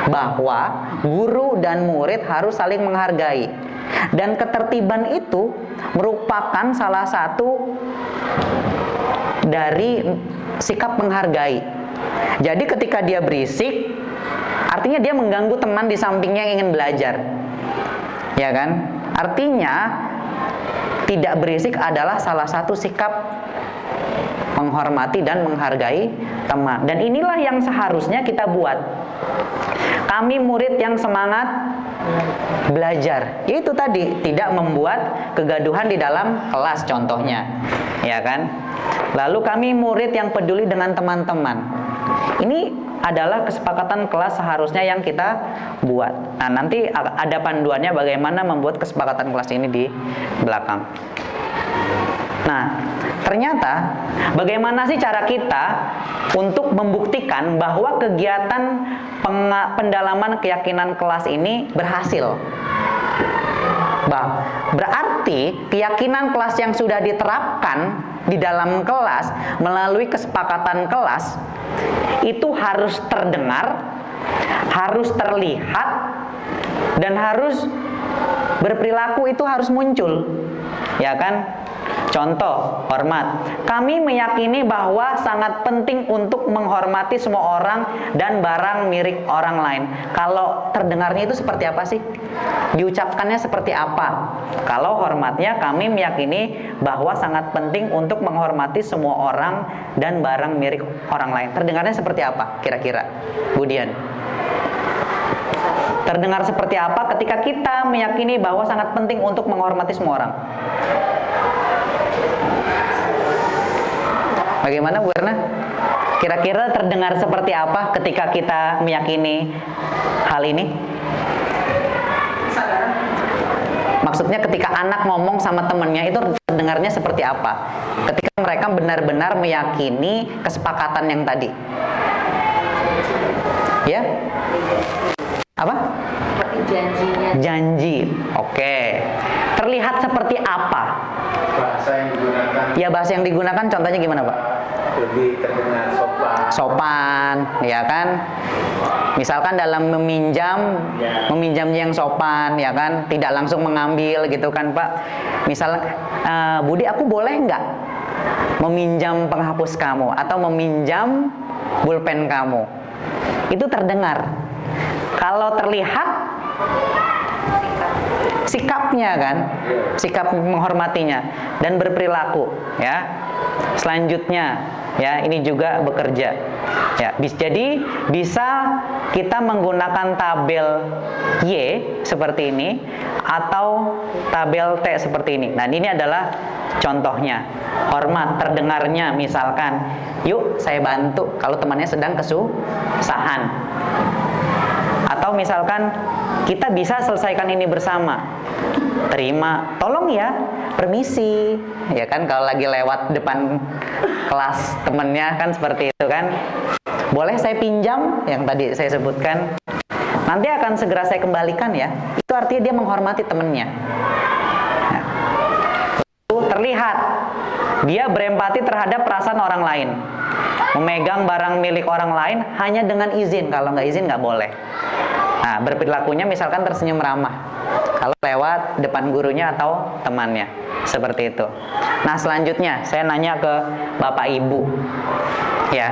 bahwa guru dan murid harus saling menghargai. Dan ketertiban itu merupakan salah satu dari sikap menghargai. Jadi ketika dia berisik, artinya dia mengganggu teman di sampingnya yang ingin belajar. Ya kan? Artinya tidak berisik adalah salah satu sikap menghormati dan menghargai teman. Dan inilah yang seharusnya kita buat. Kami murid yang semangat belajar, itu tadi tidak membuat kegaduhan di dalam kelas contohnya, ya kan? Lalu kami murid yang peduli dengan teman-teman. Ini adalah kesepakatan kelas seharusnya yang kita buat. Nah, nanti ada panduannya bagaimana membuat kesepakatan kelas ini di belakang. Nah, ternyata bagaimana sih cara kita untuk membuktikan bahwa kegiatan pendalaman keyakinan kelas ini berhasil? Berarti keyakinan kelas yang sudah diterapkan di dalam kelas melalui kesepakatan kelas itu harus terdengar, harus terlihat, dan harus berperilaku, itu harus muncul, ya kan? Contoh, hormat. Kami meyakini bahwa sangat penting untuk menghormati semua orang dan barang milik orang lain. Kalau terdengarnya itu seperti apa sih? Diucapkannya seperti apa? Kalau hormatnya, kami meyakini bahwa sangat penting untuk menghormati semua orang dan barang milik orang lain. Terdengarnya seperti apa kira-kira, Budian? Terdengar seperti apa ketika kita meyakini bahwa sangat penting untuk menghormati semua orang? Bagaimana Bu Erna? Kira-kira terdengar seperti apa ketika kita meyakini hal ini? Maksudnya ketika anak ngomong sama temannya itu terdengarnya seperti apa? Ketika mereka benar-benar meyakini kesepakatan yang tadi. Ya? Apa? Seperti janjinya. Janji. Oke. Terlihat seperti apa? Bahasa yang digunakan. Ya, bahasa yang digunakan contohnya gimana, Pak? Lebih terdengar sopan. Sopan, ya kan? Misalkan dalam meminjamnya yang sopan, ya kan? Tidak langsung mengambil gitu kan, Pak? Misal, Budi, aku boleh nggak meminjam penghapus kamu atau meminjam pulpen kamu? Itu terdengar. Kalau terlihat sikapnya kan, sikap menghormatinya dan berperilaku, ya. Selanjutnya, ya, ini juga bekerja. Ya, jadi bisa kita menggunakan tabel Y seperti ini atau tabel T seperti ini. Nah, ini adalah contohnya. Hormat terdengarnya misalkan, yuk saya bantu kalau temannya sedang kesusahan. Atau misalkan kita bisa selesaikan ini bersama. Terima, tolong ya, permisi. Ya kan, kalau lagi lewat depan kelas temennya kan seperti itu kan. Boleh saya pinjam yang tadi saya sebutkan. Nanti akan segera saya kembalikan ya. Itu artinya dia menghormati temennya. Nah, terlihat dia berempati terhadap perasaan orang lain. Memegang barang milik orang lain hanya dengan izin. Kalau nggak izin nggak boleh. Nah, berperilakunya misalkan tersenyum ramah kalau lewat depan gurunya atau temannya, seperti itu. Nah, selanjutnya saya nanya ke Bapak Ibu, ya.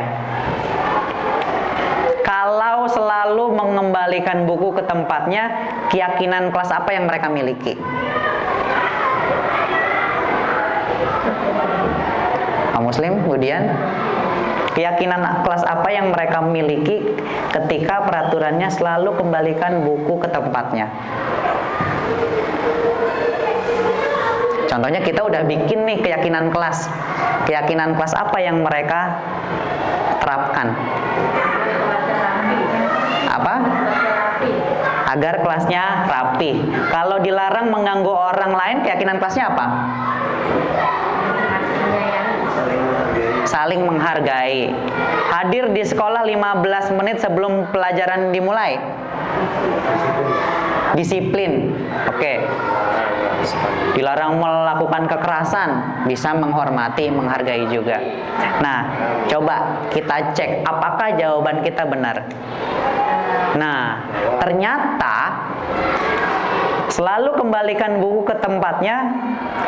Kalau selalu mengembalikan buku ke tempatnya, keyakinan kelas apa yang mereka miliki? Pak Muslim, kemudian keyakinan kelas apa yang mereka miliki ketika peraturannya selalu kembalikan buku ke tempatnya? Contohnya kita udah bikin nih keyakinan kelas. Keyakinan kelas apa yang mereka terapkan? Apa? Agar kelasnya rapi. Kalau dilarang mengganggu orang lain, keyakinan kelasnya apa? Saling menghargai. saling menghargai. Hadir di sekolah 15 menit sebelum pelajaran dimulai. Disiplin. Oke. Dilarang melakukan kekerasan, bisa menghormati, menghargai juga. Nah, coba kita cek apakah jawaban kita benar. Nah, ternyata selalu kembalikan buku ke tempatnya,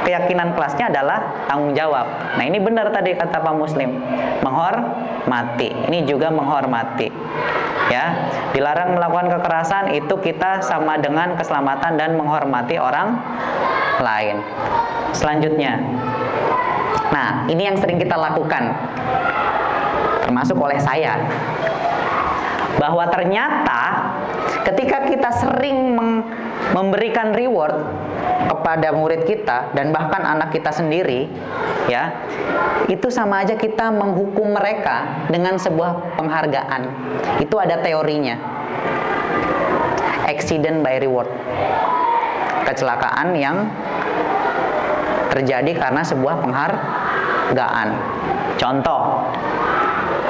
keyakinan kelasnya adalah tanggung jawab. Nah, ini benar tadi kata Pak Muslim, menghormati. Ini juga menghormati. Ya, dilarang melakukan kekerasan itu kita sama dengan keselamatan dan menghormati orang lain. Selanjutnya, nah ini yang sering kita lakukan, termasuk oleh saya, bahwa ternyata ketika kita sering memberikan reward kepada murid kita dan bahkan anak kita sendiri, ya, itu sama aja kita menghukum mereka dengan sebuah penghargaan. Itu ada teorinya, accident by reward, kecelakaan yang terjadi karena sebuah penghargaan. Contoh,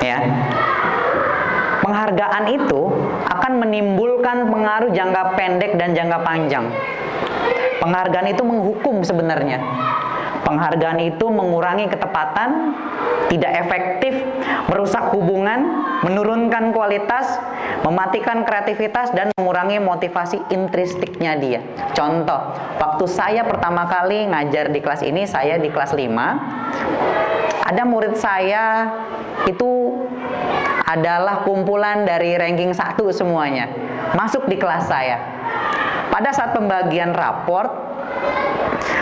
ya, penghargaan itu akan menimbulkan pengaruh jangka pendek dan jangka panjang. Penghargaan itu menghukum sebenarnya. Penghargaan itu mengurangi ketepatan, tidak efektif, merusak hubungan, menurunkan kualitas, mematikan kreativitas, dan mengurangi motivasi intrinstiknya dia. Contoh, waktu saya pertama kali ngajar di kelas ini, saya di kelas 5, ada murid saya itu adalah kumpulan dari ranking 1 semuanya, masuk di kelas saya. Pada saat pembagian raport,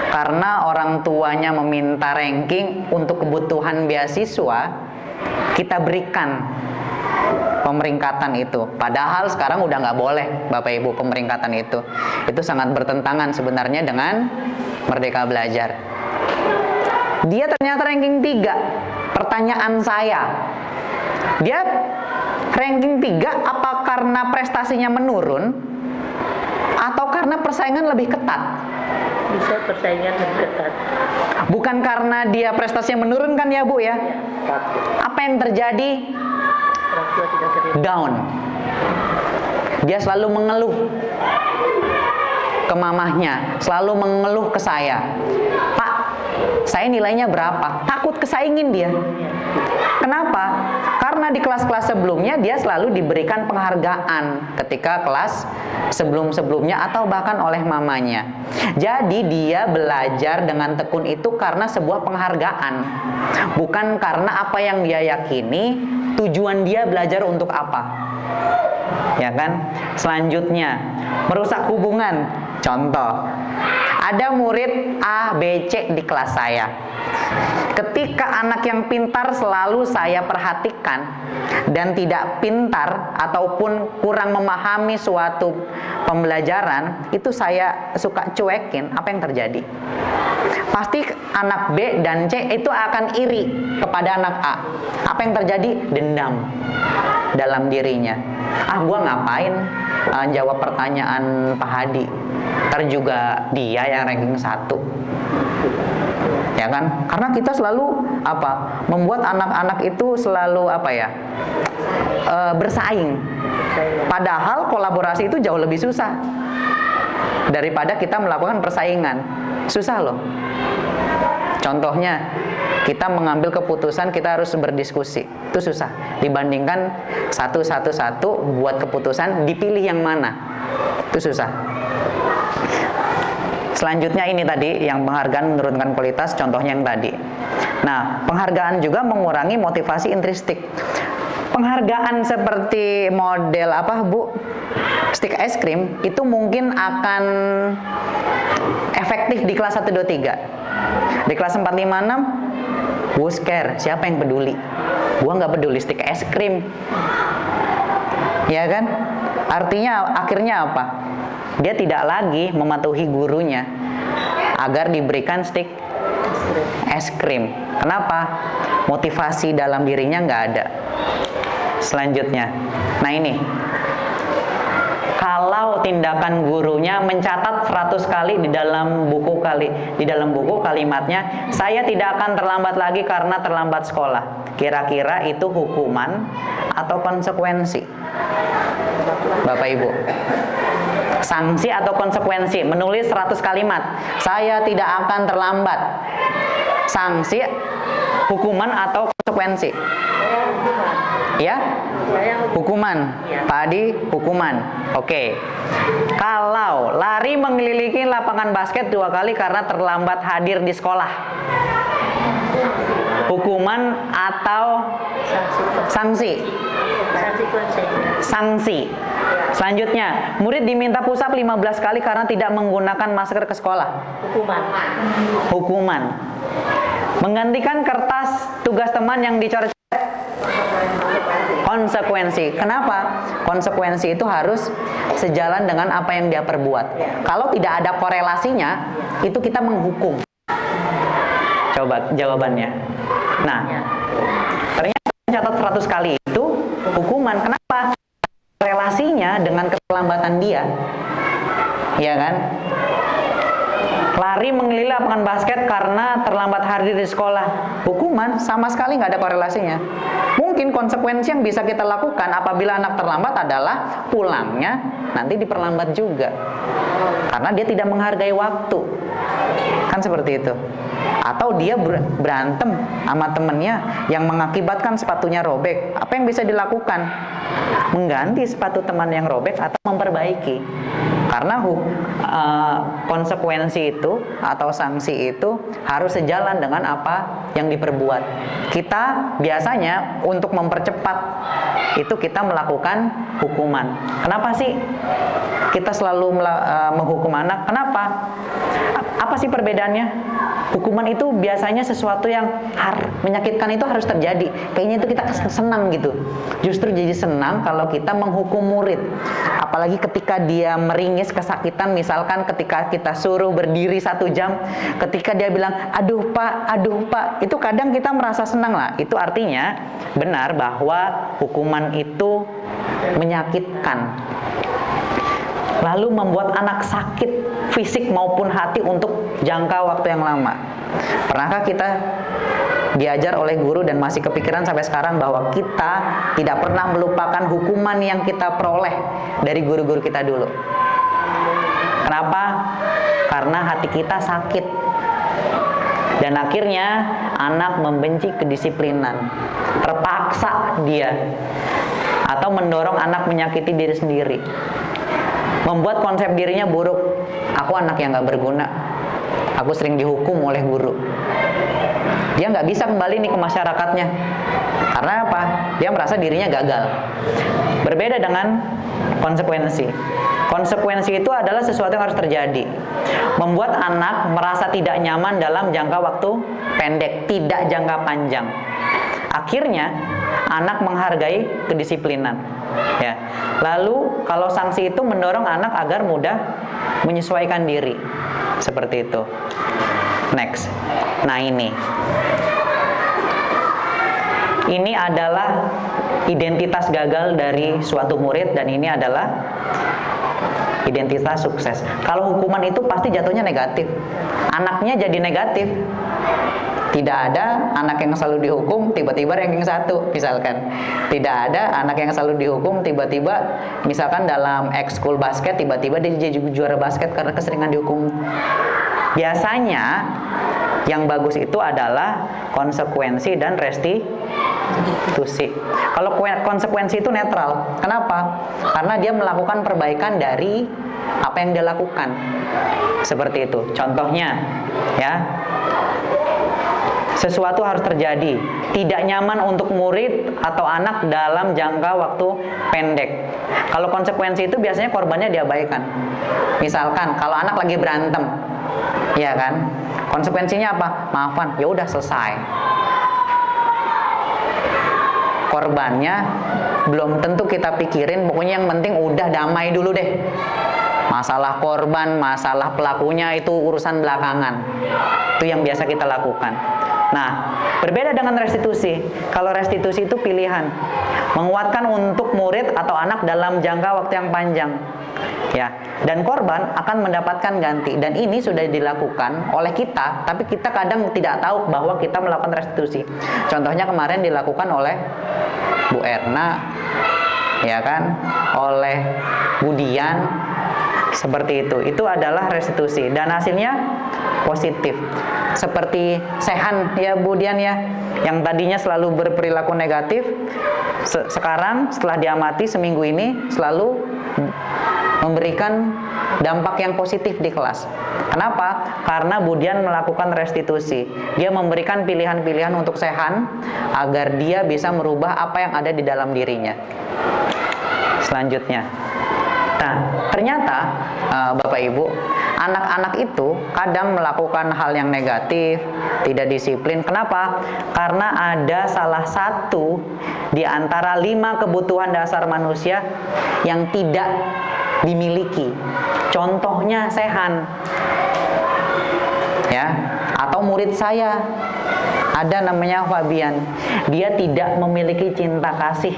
karena orang tuanya meminta ranking untuk kebutuhan beasiswa, kita berikan pemeringkatan itu. Padahal sekarang udah nggak boleh, Bapak Ibu, pemeringkatan itu. Itu sangat bertentangan sebenarnya dengan Merdeka Belajar. Dia ternyata ranking 3. Pertanyaan saya, dia ranking 3 apa karena prestasinya menurun atau karena persaingan lebih ketat? Bisa persaingan lebih ketat. Bukan karena dia prestasinya menurun kan ya Bu ya? Apa yang terjadi? Orang tua tidak terima. Down. Dia selalu mengeluh ke mamahnya, selalu mengeluh ke saya. Pak, saya nilainya berapa? Takut kesaingin dia. Kenapa? Karena di kelas-kelas sebelumnya dia selalu diberikan penghargaan ketika kelas sebelum-sebelumnya atau bahkan oleh mamanya. Jadi dia belajar dengan tekun itu karena sebuah penghargaan, bukan karena apa yang dia yakini, tujuan dia belajar untuk apa. Ya kan? Selanjutnya, merusak hubungan. Contoh, ada murid A, B, C di kelas saya. Ketika anak yang pintar selalu saya perhatikan dan tidak pintar ataupun kurang memahami suatu pembelajaran, itu saya suka cuekin. Apa yang terjadi? Pasti anak B dan C itu akan iri kepada anak A. Apa yang terjadi? Dendam dalam dirinya. Gua ngapain jawab pertanyaan Pak Hadi? Ntar juga dia yang ranking 1. Ya kan? Karena kita selalu membuat anak-anak itu selalu bersaing. Padahal kolaborasi itu jauh lebih susah daripada kita melakukan persaingan. Susah loh. Contohnya, kita mengambil keputusan, kita harus berdiskusi. Itu susah. Dibandingkan satu-satu buat keputusan, dipilih yang mana. Itu susah. Selanjutnya ini tadi, yang penghargaan menurunkan kualitas, contohnya yang tadi. Nah, penghargaan juga mengurangi motivasi intrinstik. Penghargaan seperti model stick es krim, itu mungkin akan efektif di kelas 1, 2, 3. Di kelas 4, 5, 6, who's care? Siapa yang peduli? Gua nggak peduli stick es krim. Ya kan? Artinya akhirnya apa? Dia tidak lagi mematuhi gurunya agar diberikan stick es krim. Kenapa? Motivasi dalam dirinya nggak ada. Selanjutnya, nah ini, kalau tindakan gurunya, mencatat 100 kali di dalam buku kalimatnya, saya tidak akan terlambat lagi karena terlambat sekolah. Kira-kira itu hukuman atau konsekuensi? Bapak Ibu, sanksi atau konsekuensi? Menulis 100 kalimat, saya tidak akan terlambat. Sanksi, hukuman atau konsekuensi? Ya? Hukuman. Pak Adi, hukuman. Oke. Kalau lari mengelilingi lapangan basket 2 kali karena terlambat hadir di sekolah, hukuman atau sanksi? Sanksi. Selanjutnya, murid diminta push up 15 kali karena tidak menggunakan masker ke sekolah. Hukuman. Menggantikan kertas tugas teman yang dicoret. Konsekuensi. Kenapa? Konsekuensi itu harus sejalan dengan apa yang dia perbuat. Kalau tidak ada korelasinya, itu kita menghukum. Coba jawabannya. Nah, ternyata mencatat 100 kali itu hukuman. Kenapa? Relasinya dengan keterlambatan dia. Iya kan? Lari mengelilingi lapangan basket karena terlambat hadir di sekolah. Hukuman sama sekali nggak ada korelasinya. Mungkin konsekuensi yang bisa kita lakukan apabila anak terlambat adalah pulangnya nanti diperlambat juga. Karena dia tidak menghargai waktu. Kan seperti itu. Atau dia berantem sama temennya yang mengakibatkan sepatunya robek. Apa yang bisa dilakukan? Mengganti sepatu teman yang robek atau memperbaiki. Karena konsekuensi itu atau sanksi itu harus sejalan dengan apa yang diperbuat. Kita biasanya untuk mempercepat itu kita melakukan hukuman. Kenapa sih kita selalu menghukum anak? Kenapa? Apa sih perbedaannya? Hukuman itu biasanya sesuatu yang menyakitkan itu harus terjadi. Kayaknya itu kita senang gitu. Justru jadi senang kalau kita menghukum murid. Apalagi ketika dia meringis kesakitan, misalkan ketika kita suruh berdiri 1 jam, ketika dia bilang, aduh pak, itu kadang kita merasa senang lah. Itu artinya benar bahwa hukuman itu menyakitkan. Lalu membuat anak sakit fisik maupun hati untuk jangka waktu yang lama. Pernahkah kita diajar oleh guru dan masih kepikiran sampai sekarang bahwa kita tidak pernah melupakan hukuman yang kita peroleh dari guru-guru kita dulu? Kenapa? Karena hati kita sakit. Dan akhirnya anak membenci kedisiplinan. Terpaksa dia. Atau mendorong anak menyakiti diri sendiri. Membuat konsep dirinya buruk. Aku anak yang gak berguna. Aku sering dihukum oleh guru. Dia nggak bisa kembali nih ke masyarakatnya. Karena apa? Dia merasa dirinya gagal. Berbeda dengan konsekuensi. Konsekuensi itu adalah sesuatu yang harus terjadi. Membuat anak merasa tidak nyaman dalam jangka waktu pendek, tidak jangka panjang. Akhirnya anak menghargai kedisiplinan. Ya. Lalu kalau sanksi itu mendorong anak agar mudah menyesuaikan diri. Seperti itu. Next. Nah ini adalah identitas gagal dari suatu murid dan ini adalah identitas sukses. Kalau hukuman itu pasti jatuhnya negatif. Anaknya jadi negatif. Tidak ada anak yang selalu dihukum tiba-tiba ranking 1 misalkan. Tidak ada anak yang selalu dihukum tiba-tiba misalkan dalam ekskul basket tiba-tiba dia jadi juara basket karena keseringan dihukum. Biasanya yang bagus itu adalah konsekuensi dan restitusi. Kalau konsekuensi itu netral. Kenapa? Karena dia melakukan perbaikan dari apa yang dia lakukan. Seperti itu. Contohnya, ya. Sesuatu harus terjadi. Tidak nyaman untuk murid atau anak dalam jangka waktu pendek. Kalau konsekuensi itu biasanya korbannya diabaikan. Misalkan kalau anak lagi berantem, ya kan? Konsekuensinya apa? Maafan, ya udah selesai. Korbannya belum tentu kita pikirin, pokoknya yang penting udah damai dulu deh. Masalah korban, masalah pelakunya itu urusan belakangan. Itu yang biasa kita lakukan. Nah, berbeda dengan restitusi. Kalau restitusi itu pilihan, menguatkan untuk murid atau anak dalam jangka waktu yang panjang. Ya, dan korban akan mendapatkan ganti, dan ini sudah dilakukan oleh kita, tapi kita kadang tidak tahu bahwa kita melakukan restitusi. Contohnya kemarin dilakukan oleh Bu Erna, ya kan, oleh Bu Dian, seperti itu. Itu adalah restitusi dan hasilnya positif. Seperti Sehan ya Bu Dian ya, yang tadinya selalu berperilaku negatif, sekarang setelah diamati seminggu ini selalu memberikan dampak yang positif di kelas. Kenapa? Karena Bu Dian melakukan restitusi. Dia memberikan pilihan-pilihan untuk Sehan agar dia bisa merubah apa yang ada di dalam dirinya. Selanjutnya, nah ternyata Bapak Ibu, anak-anak itu kadang melakukan hal yang negatif, tidak disiplin. Kenapa? Karena ada salah satu di antara 5 kebutuhan dasar manusia yang tidak dimiliki. Contohnya Sehan, ya, atau murid saya ada namanya Fabian. Dia tidak memiliki cinta kasih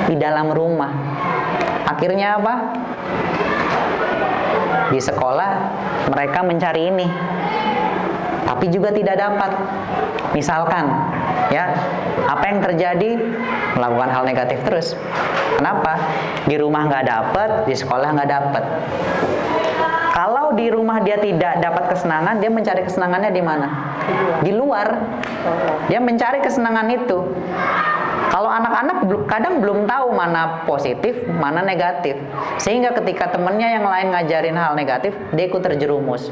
di dalam rumah. Akhirnya apa? Di sekolah mereka mencari ini, tapi juga tidak dapat. Misalkan, ya, apa yang terjadi? Melakukan hal negatif terus. Kenapa? Di rumah nggak dapat, di sekolah nggak dapat. Kalau di rumah dia tidak dapat kesenangan, dia mencari kesenangannya di mana? Di luar. Dia mencari kesenangan itu. Kalau anak-anak kadang belum tahu mana positif, mana negatif. Sehingga ketika temennya yang lain ngajarin hal negatif, dia ikut terjerumus.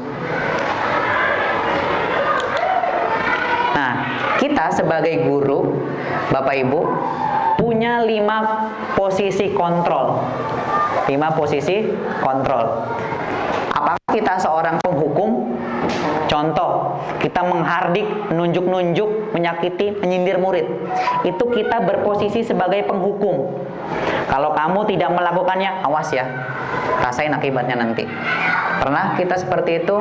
Nah, kita sebagai guru, Bapak Ibu, punya 5 posisi kontrol. 5 posisi kontrol. Apakah kita seorang penghukum? Contoh, kita menghardik, nunjuk-nunjuk, menyakiti, menyindir murid. Itu kita berposisi sebagai penghukum. Kalau kamu tidak melakukannya, awas ya, rasain akibatnya nanti. Pernah kita seperti itu?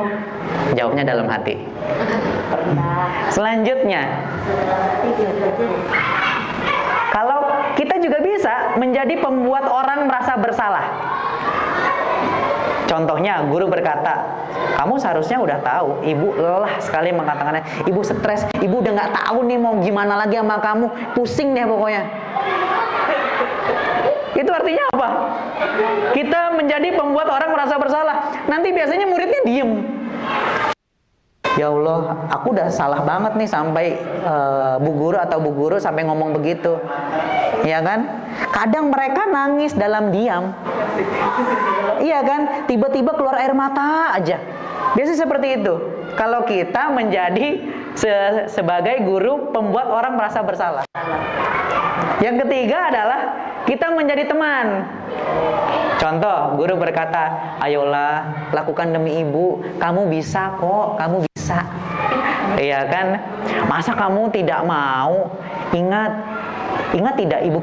Jawabnya dalam hati. Selanjutnya, kalau kita juga bisa menjadi pembuat orang merasa bersalah. Contohnya, guru berkata, kamu seharusnya udah tahu, ibu lelah sekali mengatakannya, ibu stres, ibu udah nggak tahu nih mau gimana lagi sama kamu, pusing deh pokoknya. Itu artinya apa? Kita menjadi pembuat orang merasa bersalah. Nanti biasanya muridnya diem. Ya Allah, aku udah salah banget nih sampai Bu Guru atau Bu Guru sampai ngomong begitu. Ya kan? Kadang mereka nangis dalam diam. Iya kan? Tiba-tiba keluar air mata aja. Biasanya seperti itu. Kalau kita menjadi sebagai guru pembuat orang merasa bersalah. Yang ketiga adalah kita menjadi teman. Contoh, guru berkata, ayolah lakukan demi ibu, kamu bisa kok, kamu bisa. Iya kan? Masa kamu tidak mau? Ingat tidak ibu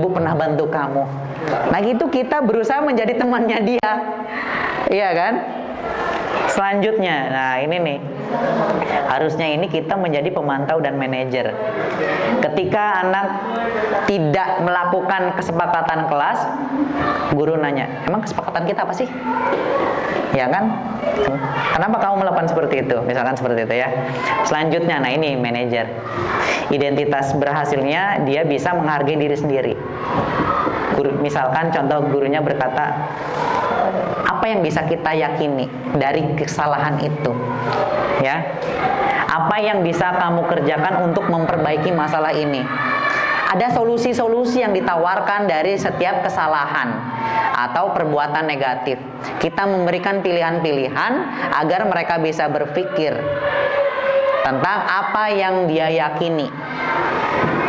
pernah bantu kamu. Nah gitu kita berusaha menjadi temannya dia. Iya kan? Selanjutnya, nah ini nih, harusnya ini kita menjadi pemantau dan manajer. Ketika anak tidak melakukan kesepakatan kelas, guru nanya, emang kesepakatan kita apa sih? Ya kan? Kenapa kamu melakukan seperti itu? Misalkan seperti itu ya. Selanjutnya, nah ini manajer. Identitas berhasilnya dia bisa menghargai diri sendiri. Misalkan contoh gurunya berkata, apa yang bisa kita yakini dari kesalahan itu? Ya. Apa yang bisa kamu kerjakan untuk memperbaiki masalah ini? Ada solusi-solusi yang ditawarkan dari setiap kesalahan atau perbuatan negatif. Kita memberikan pilihan-pilihan agar mereka bisa berpikir tentang apa yang dia yakini.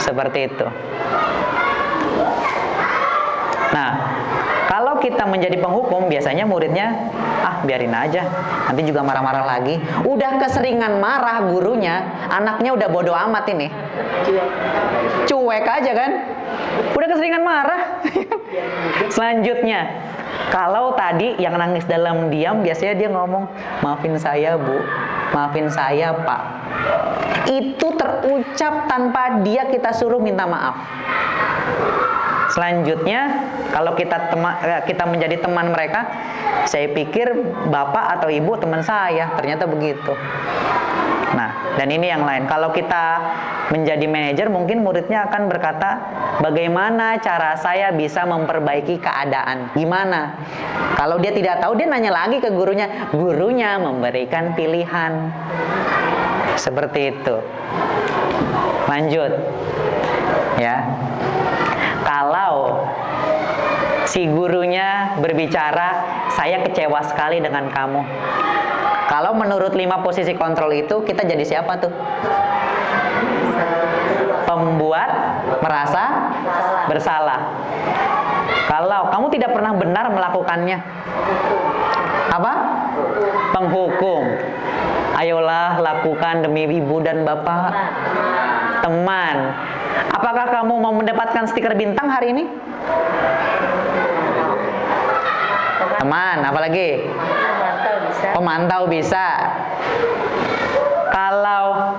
Seperti itu. Nah, kalau kita menjadi penghukum, biasanya muridnya, biarin aja, nanti juga marah-marah lagi. Udah keseringan marah gurunya, anaknya udah bodo amat ini. Cuek aja kan? Udah keseringan marah. Selanjutnya, kalau tadi yang nangis dalam diam, biasanya dia ngomong, maafin saya Bu, maafin saya Pak. Itu berucap tanpa kita suruh minta maaf. Selanjutnya, kalau kita menjadi teman mereka, saya pikir bapak atau ibu teman saya, ternyata begitu. Nah, dan ini yang lain. Kalau kita menjadi manajer, mungkin muridnya akan berkata, bagaimana cara saya bisa memperbaiki keadaan? Gimana? Kalau dia tidak tahu, dia nanya lagi ke gurunya. Gurunya memberikan pilihan. Seperti itu. Lanjut. Ya. Kalau si gurunya berbicara, saya kecewa sekali dengan kamu. Kalau menurut 5 posisi kontrol itu, kita jadi siapa tuh? Pembuat merasa bersalah. Kalau kamu tidak pernah benar melakukannya, apa? Penghukum. Ayolah lakukan demi ibu dan bapak. Teman. Apakah kamu mau mendapatkan stiker bintang hari ini? Teman, apalagi? Pemantau bisa. Kalau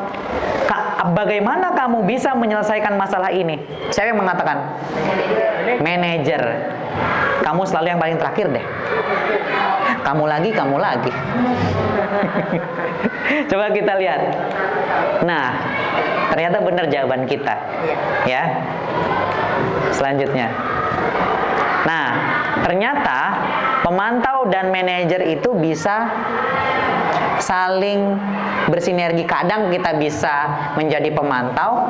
bagaimana kamu bisa menyelesaikan masalah ini? Siapa yang mengatakan? Manajer. Kamu selalu yang paling terakhir deh. Kamu lagi. Coba kita lihat. Nah, ternyata benar jawaban kita. Ya. Selanjutnya. Nah, ternyata pemantau dan manajer itu bisa saling bersinergi. Kadang kita bisa menjadi pemantau,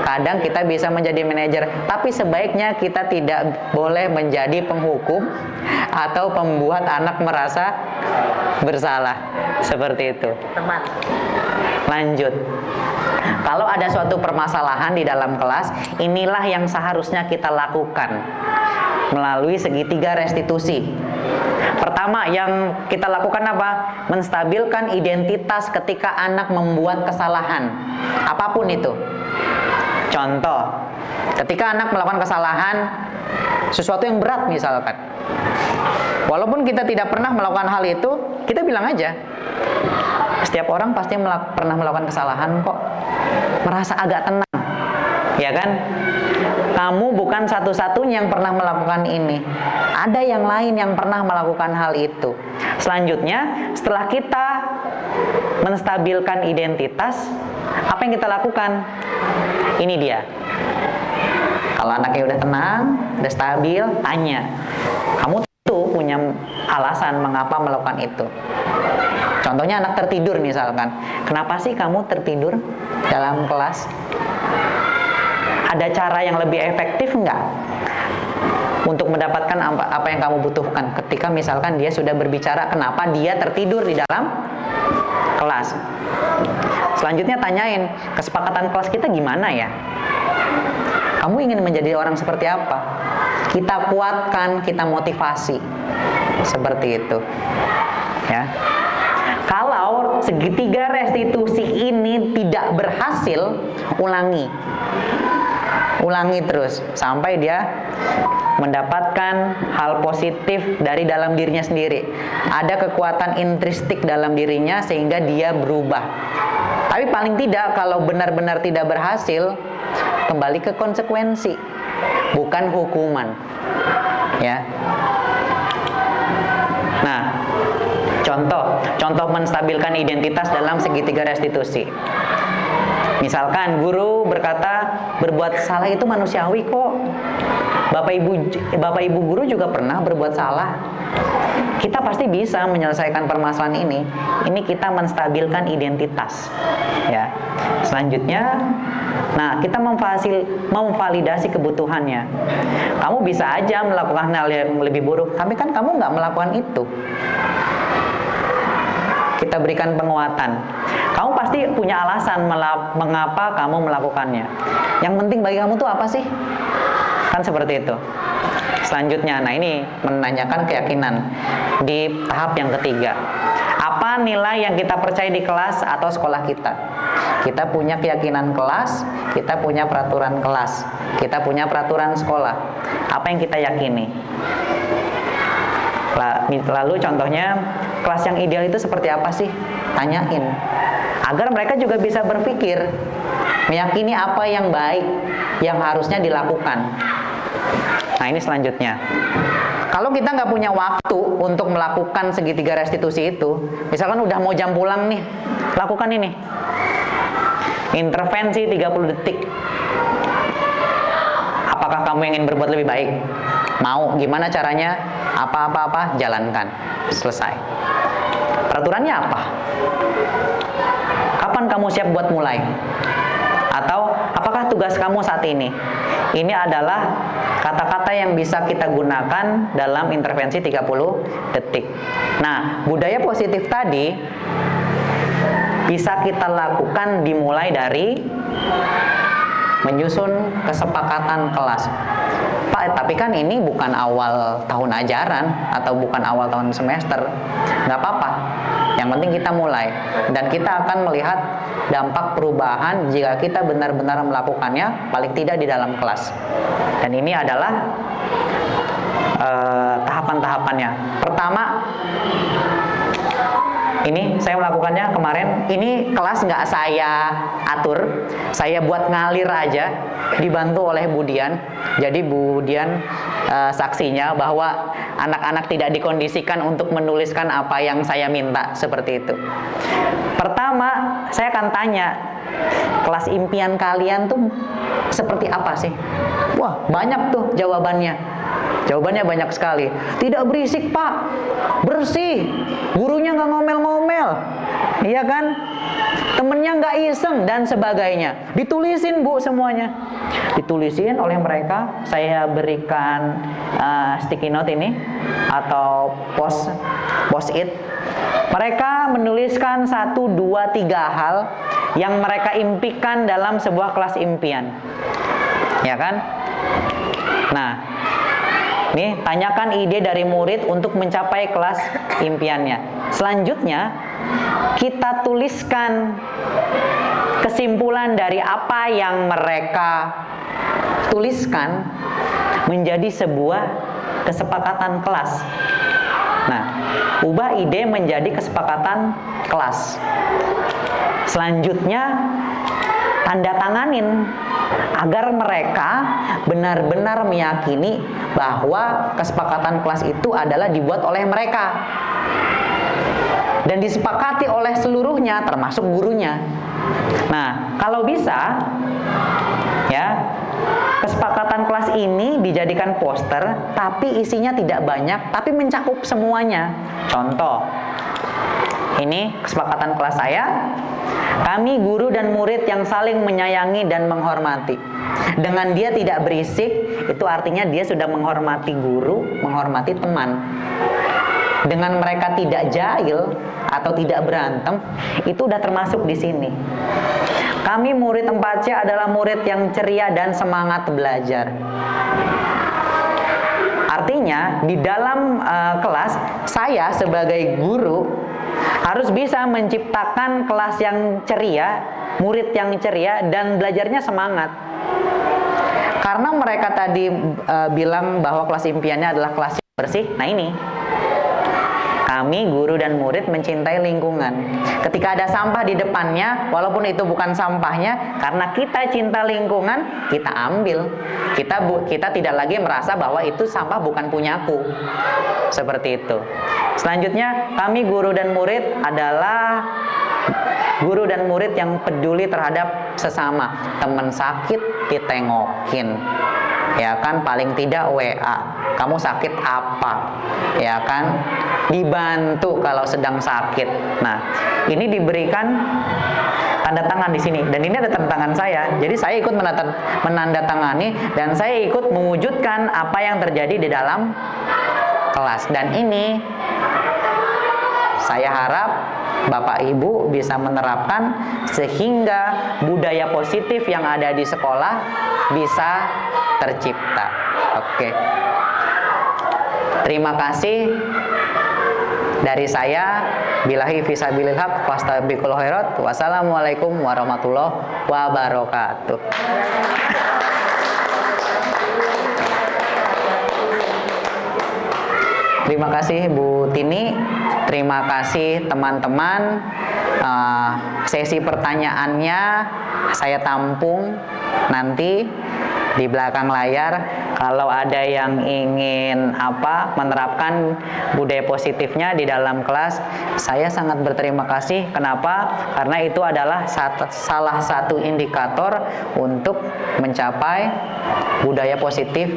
kadang kita bisa menjadi manajer. Tapi sebaiknya kita tidak boleh menjadi penghukum atau pembuat anak merasa bersalah. Seperti itu. Teman. Lanjut. Kalau ada suatu permasalahan di dalam kelas, inilah yang seharusnya kita lakukan melalui segitiga restitusi. Pertama yang kita lakukan apa? Menstabilkan identitas ketika anak membuat kesalahan. Apapun itu. Contoh, ketika anak melakukan kesalahan, sesuatu yang berat misalkan. Walaupun kita tidak pernah melakukan hal itu, kita bilang aja. Setiap orang pasti pernah melakukan kesalahan kok. Merasa agak tenang. Ya kan? Kamu bukan satu-satunya yang pernah melakukan ini. Ada yang lain yang pernah melakukan hal itu. Selanjutnya, setelah kita menstabilkan identitas, apa yang kita lakukan? Ini dia. Kalau anaknya udah tenang, udah stabil, tanya. Kamu tuh punya alasan mengapa melakukan itu. Contohnya anak tertidur misalkan. Kenapa sih kamu tertidur dalam kelas? Ada cara yang lebih efektif nggak untuk mendapatkan apa yang kamu butuhkan ketika misalkan dia sudah berbicara kenapa dia tertidur di dalam kelas. Selanjutnya tanyain, kesepakatan kelas kita gimana ya? Kamu ingin menjadi orang seperti apa? Kita kuatkan, kita motivasi. Seperti itu. Ya. Kalau segitiga restitusi ini tidak berhasil, ulangi terus sampai dia mendapatkan hal positif dari dalam dirinya sendiri. Ada kekuatan intrinsik dalam dirinya sehingga dia berubah. Tapi paling tidak kalau benar-benar tidak berhasil, kembali ke konsekuensi, bukan hukuman. Ya. Nah, contoh menstabilkan identitas dalam segitiga restitusi. Misalkan guru berkata berbuat salah itu manusiawi kok. Bapak ibu guru juga pernah berbuat salah. Kita pasti bisa menyelesaikan permasalahan ini. Ini kita menstabilkan identitas. Ya. Selanjutnya, nah kita memvalidasi kebutuhannya. Kamu bisa aja melakukan hal yang lebih buruk, tapi kan kamu nggak melakukan itu. Kita berikan penguatan. Kamu pasti punya alasan mengapa kamu melakukannya. Yang penting bagi kamu tuh apa sih? Kan seperti itu. Selanjutnya, nah ini menanyakan keyakinan di tahap yang ketiga. Apa nilai yang kita percaya di kelas atau sekolah kita? Kita punya keyakinan kelas, kita punya peraturan kelas, kita punya peraturan sekolah. Apa yang kita yakini? Lalu contohnya, kelas yang ideal itu seperti apa sih? Tanyain. Agar mereka juga bisa berpikir, Meyakini apa yang baik yang harusnya dilakukan. Nah, ini selanjutnya. Kalau kita nggak punya waktu untuk melakukan segitiga restitusi itu, misalkan udah mau jam pulang nih, lakukan ini. Intervensi 30 detik. Apakah kamu ingin berbuat lebih baik? Mau? Gimana caranya? Apa-apa-apa, jalankan. Selesai. Peraturannya apa? Kapan kamu siap buat mulai? Atau apakah tugas kamu saat ini? Ini adalah kata-kata yang bisa kita gunakan dalam intervensi 30 detik. Nah, budaya positif tadi bisa kita lakukan dimulai dari menyusun kesepakatan kelas. Pak, tapi kan ini bukan awal tahun ajaran atau bukan awal tahun semester. Nggak apa-apa. Yang penting kita mulai. Dan kita akan melihat dampak perubahan jika kita benar-benar melakukannya, paling tidak di dalam kelas. Dan ini adalah tahapan-tahapannya. Pertama, ini saya melakukannya kemarin. Ini kelas nggak saya atur, saya buat ngalir aja, dibantu oleh Bu Dian. Jadi Bu Dian saksinya bahwa anak-anak tidak dikondisikan untuk menuliskan apa yang saya minta, seperti itu. Pertama, saya akan tanya, kelas impian kalian tuh seperti apa sih? Wah, banyak tuh jawabannya. Jawabannya banyak sekali. Tidak berisik, Pak. Bersih. Gurunya nggak ngomel-ngomel. Iya kan? Temennya nggak iseng dan sebagainya. Ditulisin, Bu, semuanya. Ditulisin oleh mereka. Saya berikan sticky note ini atau post-it. Mereka menuliskan 1, 2, 3 hal yang mereka impikan dalam sebuah kelas impian. Ya kan? Nah, nih, tanyakan ide dari murid untuk mencapai kelas impiannya. Selanjutnya, kita tuliskan kesimpulan dari apa yang mereka tuliskan menjadi sebuah kesepakatan kelas. Nah, ubah ide menjadi kesepakatan kelas. Selanjutnya, tanda tanganin agar mereka benar-benar meyakini bahwa kesepakatan kelas itu adalah dibuat oleh mereka dan disepakati oleh seluruhnya termasuk gurunya. Nah, kalau bisa ya, kesepakatan kelas ini dijadikan poster tapi isinya tidak banyak tapi mencakup semuanya. Contoh, ini kesepakatan kelas saya. Kami guru dan murid yang saling menyayangi dan menghormati. Dengan dia tidak berisik, itu artinya dia sudah menghormati guru, menghormati teman. Dengan mereka tidak jahil atau tidak berantem, itu udah termasuk di sini. Kami murid 4C adalah murid yang ceria dan semangat belajar. Artinya, di dalam kelas, saya sebagai guru harus bisa menciptakan kelas yang ceria, murid yang ceria, dan belajarnya semangat. Karena mereka tadi bilang bahwa kelas impiannya adalah kelas yang bersih. Nah, ini kami guru dan murid mencintai lingkungan. Ketika ada sampah di depannya, walaupun itu bukan sampahnya, karena kita cinta lingkungan, kita ambil. Kita tidak lagi merasa bahwa itu sampah bukan punyaku. Seperti itu. Selanjutnya, kami guru dan murid adalah guru dan murid yang peduli terhadap sesama. Teman sakit ditengokin. Ya kan, paling tidak WA. Kamu sakit apa? Ya kan? Dibantu kalau sedang sakit. Nah, ini diberikan tanda tangan di sini, dan ini ada tanda tangan saya. Jadi saya ikut menandatangani dan saya ikut mewujudkan apa yang terjadi di dalam kelas. Dan ini saya harap Bapak Ibu bisa menerapkan sehingga budaya positif yang ada di sekolah bisa tercipta. Oke. Terima kasih dari saya. Billahi fisabilil haq wastabiqul khairat. Wassalamualaikum warahmatullahi wabarakatuh. Terima kasih Bu Tini. Terima kasih teman-teman. Sesi pertanyaannya saya tampung nanti di belakang layar. Kalau ada yang ingin menerapkan budaya positifnya di dalam kelas, saya sangat berterima kasih. Kenapa? Karena itu adalah salah satu indikator untuk mencapai budaya positif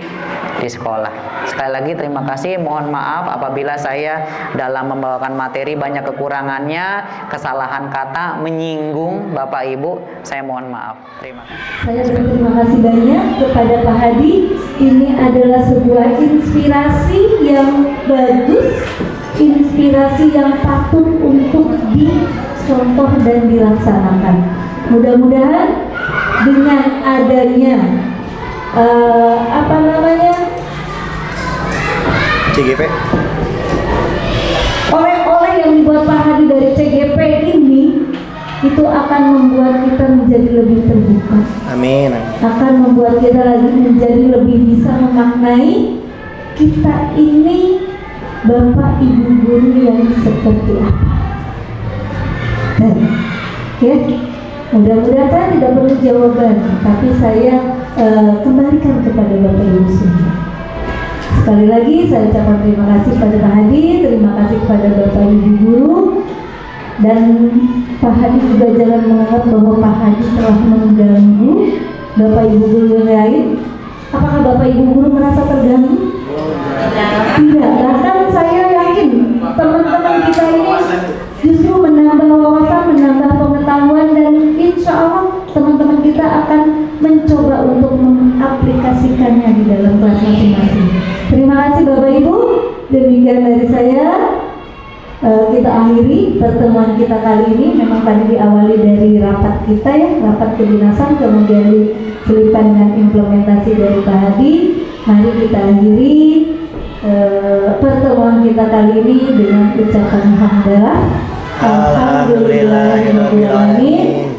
di sekolah. Sekali lagi terima kasih. Mohon maaf apabila saya dalam membawakan materi banyak kekurangannya, kesalahan kata, menyinggung Bapak Ibu. Saya mohon maaf. Terima kasih. Saya berterima kasih banyak kepada Pak Hadi. Ini adalah sebuah inspirasi yang bagus, inspirasi yang patut untuk dicontoh dan dilaksanakan. Mudah-mudahan dengan adanya CGP. oleh-oleh yang dibuat Pak Hadi dari CGP ini, itu akan membuat kita menjadi lebih terbuka. Amin. Akan membuat kita lagi menjadi lebih bisa memaknai kita ini Bapak Ibu guru yang seperti apa. Dan ya, mudah-mudahan saya tidak perlu jawaban, tapi saya kembalikan kepada Bapak Ibu semua. Sekali lagi saya ucapkan terima kasih kepada Pak Hadi, terima kasih kepada Bapak Ibu guru. Dan Pak Hadi juga jangan menganggap bahwa Pak Hadi telah mengganggu Bapak Ibu guru yang lain. Apakah Bapak Ibu guru merasa terganggu? Tidak, bahkan saya yakin teman-teman kita ini justru menambah wawasan, menambah pengetahuan, dan insya Allah teman-teman kita akan mencoba untuk mengaplikasikannya di dalam kelas masing-masing. Terima kasih Bapak Ibu, demikian dari saya. Kita akhiri pertemuan kita kali ini. Memang tadi diawali dari rapat kita ya, rapat kedinasan, kemudian diselipkan dengan implementasi dari Pak Hadi. Mari kita akhiri pertemuan kita kali ini dengan ucapan hamdalah. Alhamdulillahirobbilalamin.